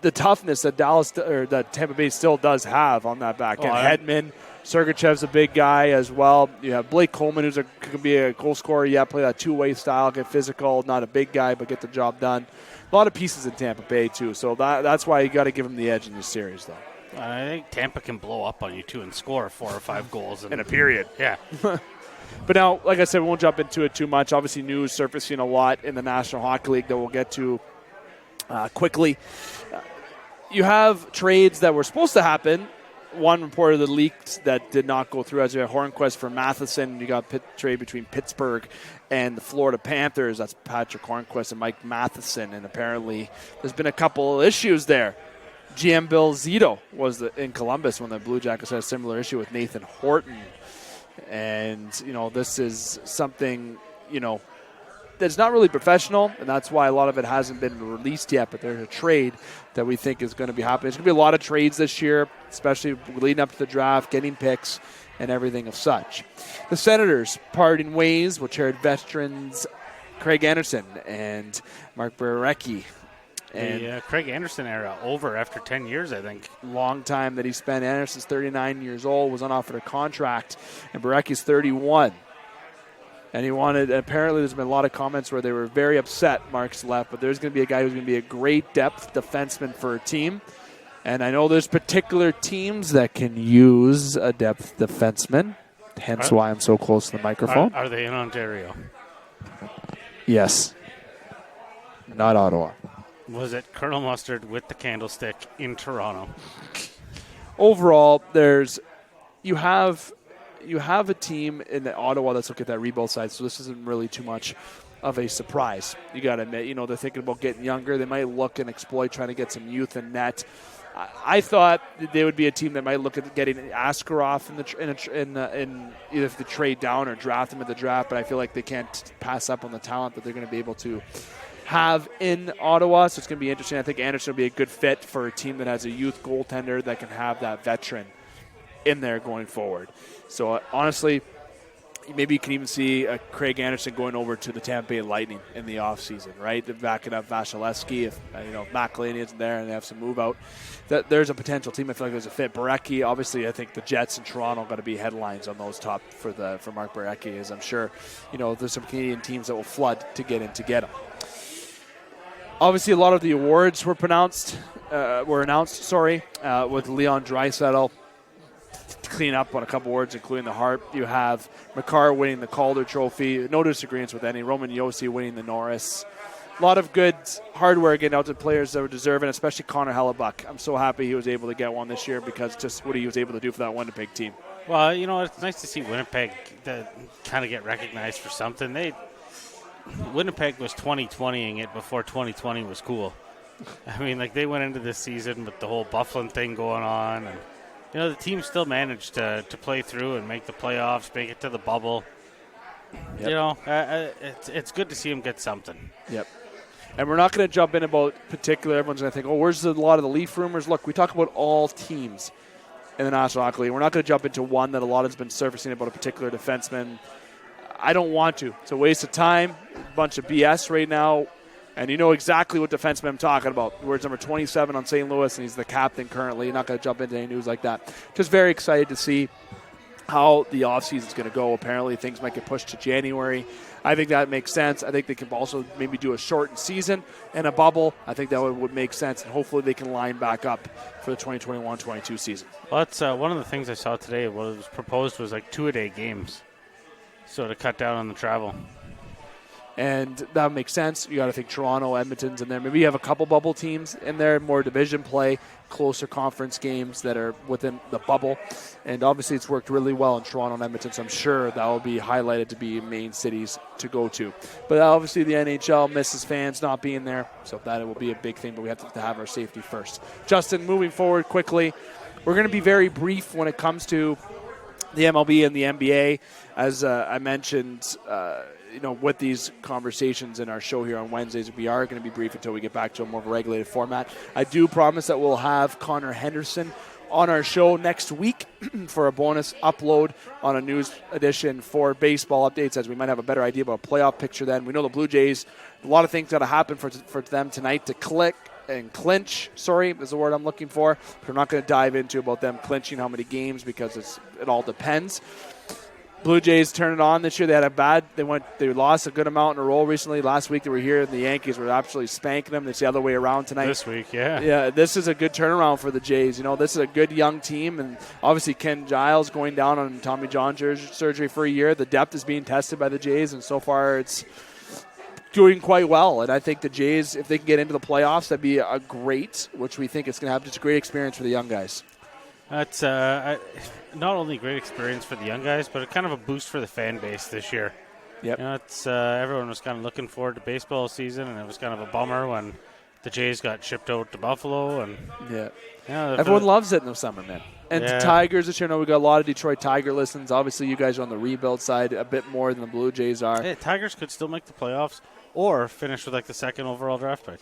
the toughness that that Tampa Bay still does have on that back end. Hedman, Sergachev's a big guy as well. You have Blake Coleman, could be a goal scorer. Play that two-way style, get physical, not a big guy, but get the job done. A lot of pieces in Tampa Bay, too. So that's why you got to give them the edge in this series, though. I think Tampa can blow up on you, too, and score 4 or 5 goals. In a period. Yeah. But now, like I said, we won't jump into it too much. Obviously, news surfacing a lot in the National Hockey League that we'll get to quickly. You have trades that were supposed to happen. One reported that leaked that did not go through. As you have Hornquist for Matheson, you got trade between Pittsburgh and the Florida Panthers. That's Patrick Hornquist and Mike Matheson, and apparently there's been a couple of issues there. GM Bill Zito was in Columbus when the Blue Jackets had a similar issue with Nathan Horton, and this is something that's not really professional, and that's why a lot of it hasn't been released yet, but there's a trade that we think is going to be happening. There's going to be a lot of trades this year, especially leading up to the draft, getting picks, and everything of such. The Senators parting ways with shared veterans Craig Anderson and Mark Borecki. And the Craig Anderson era over after 10 years, I think. Long time that he spent. Anderson's 39 years old, was unoffered a contract, and Borecki's 31. And apparently there's been a lot of comments where they were very upset Mark's left, but there's going to be a guy who's going to be a great depth defenseman for a team. And I know there's particular teams that can use a depth defenseman, hence why I'm so close to the microphone. Are they in Ontario? Yes. Not Ottawa. Was it Colonel Mustard with the candlestick in Toronto? Overall, you have a team in Ottawa that's looking at that rebuild side, so this isn't really too much of a surprise. You got to admit, they're thinking about getting younger. They might look and exploit trying to get some youth in net. I thought they would be a team that might look at getting Askarov in either if they trade down or draft him at the draft, but I feel like they can't pass up on the talent that they're going to be able to have in Ottawa, so it's going to be interesting. I think Anderson will be a good fit for a team that has a youth goaltender that can have that veteran in there going forward. So honestly, maybe you can even see Craig Anderson going over to the Tampa Bay Lightning in the offseason, right? To back it up Vasilevsky, if McElhinney isn't there and they have some move out. There's a potential team I feel like there's a fit. Borecki, obviously I think the Jets and Toronto are going to be headlines on those top for Mark Borecki, as I'm sure there's some Canadian teams that will flood to get in to get him. Obviously, a lot of the awards were announced. With Leon Draisaitl clean up on a couple awards, including the Hart. You have Makar winning the Calder Trophy. No disagreements with any. Roman Josi winning the Norris. a lot of good hardware getting out to players that were deserving, especially Connor Hellebuck. I'm so happy he was able to get one this year because just what he was able to do for that Winnipeg team. Well, it's nice to see Winnipeg kind of get recognized for something. Winnipeg was 2020ing it before 2020 was cool. I mean, they went into this season with the whole Bufflin thing going on, and the team still managed to play through and make the playoffs, make it to the bubble. Yep. It's good to see them get something. Yep. And we're not going to jump in about particular. Everyone's going to think, where's a lot of the Leaf rumors? Look, we talk about all teams in the National Hockey League. We're not going to jump into one that a lot has been surfacing about a particular defenseman. I don't want to. It's a waste of time, a bunch of BS right now. And you know exactly what defenseman I'm talking about. Where's number 27 on St. Louis, and he's the captain currently. You're not going to jump into any news like that. Just very excited to see how the offseason is going to go. Apparently, things might get pushed to January. I think that makes sense. I think they can also maybe do a shortened season and a bubble. I think that would make sense, and hopefully they can line back up for the 2021-22 season. Well, that's one of the things I saw today. What was proposed was 2-a-day games, so to cut down on the travel. And that would make sense. You got to think Toronto, Edmonton's in there. Maybe you have a couple bubble teams in there, more division play, closer conference games that are within the bubble. And obviously it's worked really well in Toronto and Edmonton, so I'm sure that will be highlighted to be main cities to go to. But obviously the NHL misses fans not being there, so that will be a big thing, but we have to have our safety first. Justin, moving forward quickly, we're going to be very brief when it comes to the MLB and the NBA. As I mentioned, with these conversations in our show here on Wednesdays, we are going to be brief until we get back to a more regulated format. I do promise that we'll have Connor Henderson on our show next week for a bonus upload on a news edition for baseball updates, as we might have a better idea about a playoff picture then. We know the Blue Jays, a lot of things got to happen for them tonight to clinch, is the word I'm looking for. We're not going to dive into about them clinching how many games because it all depends. Blue Jays turned it on this year. They lost a good amount in a row recently. Last week they were here, and the Yankees were absolutely spanking them. It's the other way around tonight. This week, yeah. Yeah, this is a good turnaround for the Jays. This is a good young team, and obviously Ken Giles going down on Tommy John surgery for a year. The depth is being tested by the Jays, and so far it's doing quite well. And I think the Jays, if they can get into the playoffs, that'd be a great, which we think it's going to have just a great experience for the young guys. That's not only a great experience for the young guys, but kind of a boost for the fan base this year. Yep. Everyone was kind of looking forward to baseball season, and it was kind of a bummer when the Jays got shipped out to Buffalo. And everyone loves it in the summer, man. And the Tigers this year, we got a lot of Detroit Tiger listens. Obviously, you guys are on the rebuild side a bit more than the Blue Jays are. Hey, Tigers could still make the playoffs or finish with the second overall draft pick.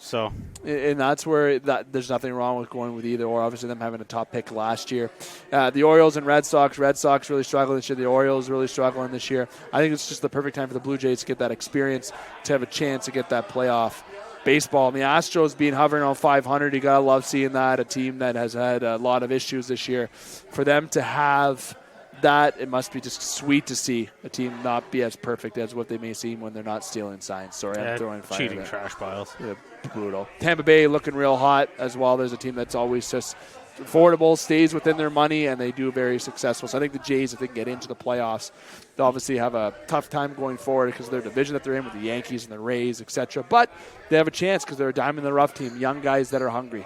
So, and that's where there's nothing wrong with going with either or. Obviously, them having a top pick last year. The Orioles and Red Sox really struggling this year. The Orioles really struggling this year. I think it's just the perfect time for the Blue Jays to get that experience, to have a chance to get that playoff baseball. And the Astros being hovering on 500, you got to love seeing that. A team that has had a lot of issues this year. For them to have that, it must be just sweet to see a team not be as perfect as what they may seem when they're not stealing signs. Sorry, I'm throwing fire. Cheating trash piles. Yeah, brutal. Tampa Bay looking real hot as well. There's a team that's always just affordable, stays within their money, and they do very successful. So I think the Jays, if they can get into the playoffs, they'll obviously have a tough time going forward because of their division that they're in with the Yankees and the Rays, etc. But they have a chance because they're a diamond in the rough team, young guys that are hungry.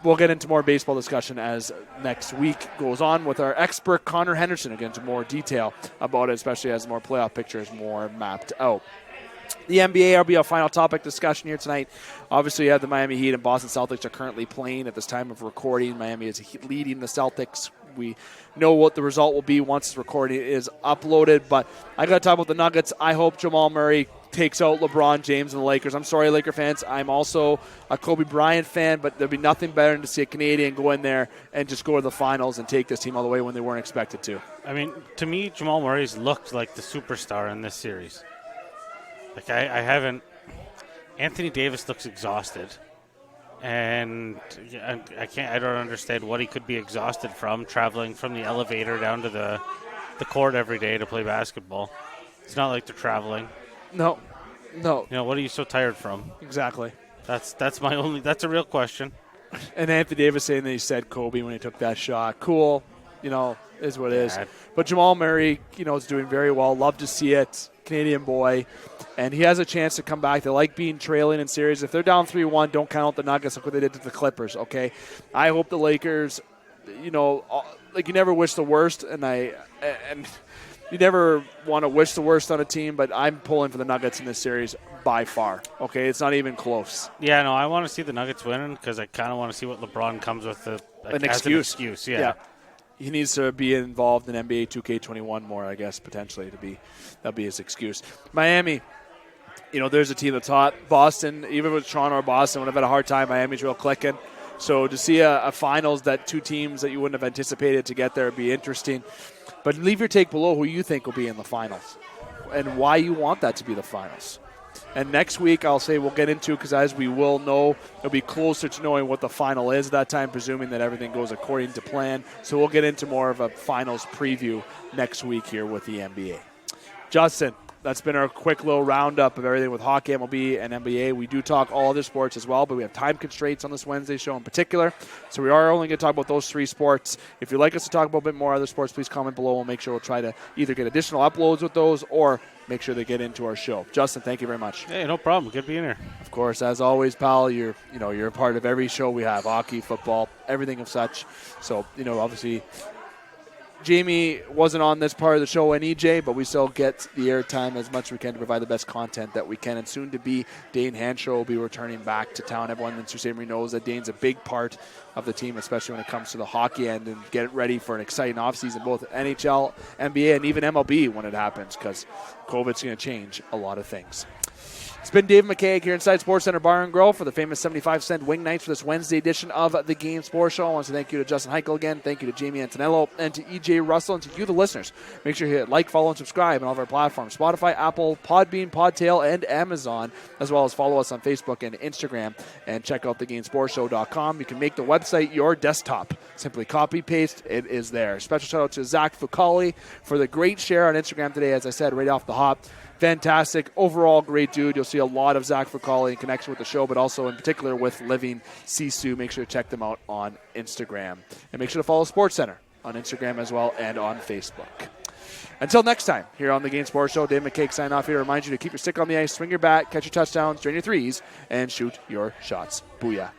We'll get into more baseball discussion as next week goes on with our expert Connor Henderson, again, to more detail about it, especially as more playoff picture is more mapped out. The NBA will be our final topic discussion here tonight. Obviously, you have the Miami Heat and Boston Celtics are currently playing at this time of recording. Miami is leading the Celtics. We know what the result will be once this recording is uploaded, but I got to talk about the Nuggets. I hope Jamal Murray takes out LeBron James and the Lakers. I'm sorry, Laker fans. I'm also a Kobe Bryant fan, but there'd be nothing better than to see a Canadian go in there and just go to the finals and take this team all the way when they weren't expected to. I mean, to me, Jamal Murray's looked like the superstar in this series. I haven't. Anthony Davis looks exhausted, and I don't understand what he could be exhausted from, traveling from the elevator down to the court every day to play basketball. It's not like they're traveling. No. What are you so tired from? Exactly. That's a real question. And Anthony Davis saying that he said Kobe when he took that shot. Cool, is what it is. But Jamal Murray, is doing very well. Love to see it. Canadian boy, and he has a chance to come back. They like being trailing in series. If they're down 3-1, don't count out the Nuggets. Look what they did to the Clippers, okay? I hope the Lakers, you never wish the worst, and you never want to wish the worst on a team, but I'm pulling for the Nuggets in this series by far, okay? It's not even close. Yeah, no, I want to see the Nuggets winning because I kind of want to see what LeBron comes with An excuse. Yeah. He needs to be involved in NBA 2K21 more, I guess, potentially. That'll be his excuse. Miami, there's a team that's hot. Boston, even with Toronto or Boston, would have had a hard time. Miami's real clicking. So to see a finals that two teams that you wouldn't have anticipated to get there would be interesting. But leave your take below who you think will be in the finals and why you want that to be the finals. And next week, I'll say we'll get into, because as we will know, it'll be closer to knowing what the final is at that time, presuming that everything goes according to plan. So we'll get into more of a finals preview next week here with the NBA. Justin, that's been our quick little roundup of everything with hockey, MLB, and NBA. We do talk all other sports as well, but we have time constraints on this Wednesday show in particular. So we are only going to talk about those three sports. If you'd like us to talk about a bit more other sports, please comment below. We'll make sure we'll try to either get additional uploads with those or make sure they get into our show. Justin, thank you very much. Hey, no problem. Good being here. Of course, as always, pal, you're a part of every show we have, hockey, football, everything of such. So, obviously Jamie wasn't on this part of the show and EJ, but we still get the airtime as much as we can to provide the best content that we can. And soon to be, Dane Hanshaw will be returning back to town. Everyone in Sault Ste. Marie knows that Dane's a big part of the team, especially when it comes to the hockey end, and get ready for an exciting offseason, both NHL, NBA, and even MLB when it happens, because COVID's going to change a lot of things. It's been David McCaig here inside Sportscenter Bar and Grill for the famous 75-cent wing nights for this Wednesday edition of the Game Sports Show. I want to thank you to Justin Hykel again. Thank you to Jamie Antonello and to EJ Russell, and to you, the listeners. Make sure you hit like, follow, and subscribe on all of our platforms: Spotify, Apple, Podbean, Podtail, and Amazon, as well as follow us on Facebook and Instagram, and check out thegamesportshow.com. You can make the website your desktop. Simply copy, paste, it is there. Special shout out to Zach Fucali for the great share on Instagram today, as I said, right off the hop. Fantastic. Overall, great dude. You'll see a lot of Zach Fucali in connection with the show, but also in particular with Living Sisu. Make sure to check them out on Instagram. And make sure to follow SportsCenter on Instagram as well and on Facebook. Until next time, here on the Game Sports Show, Dave McCaig signing off here. Remind you to keep your stick on the ice, swing your bat, catch your touchdowns, drain your threes, and shoot your shots. Booyah.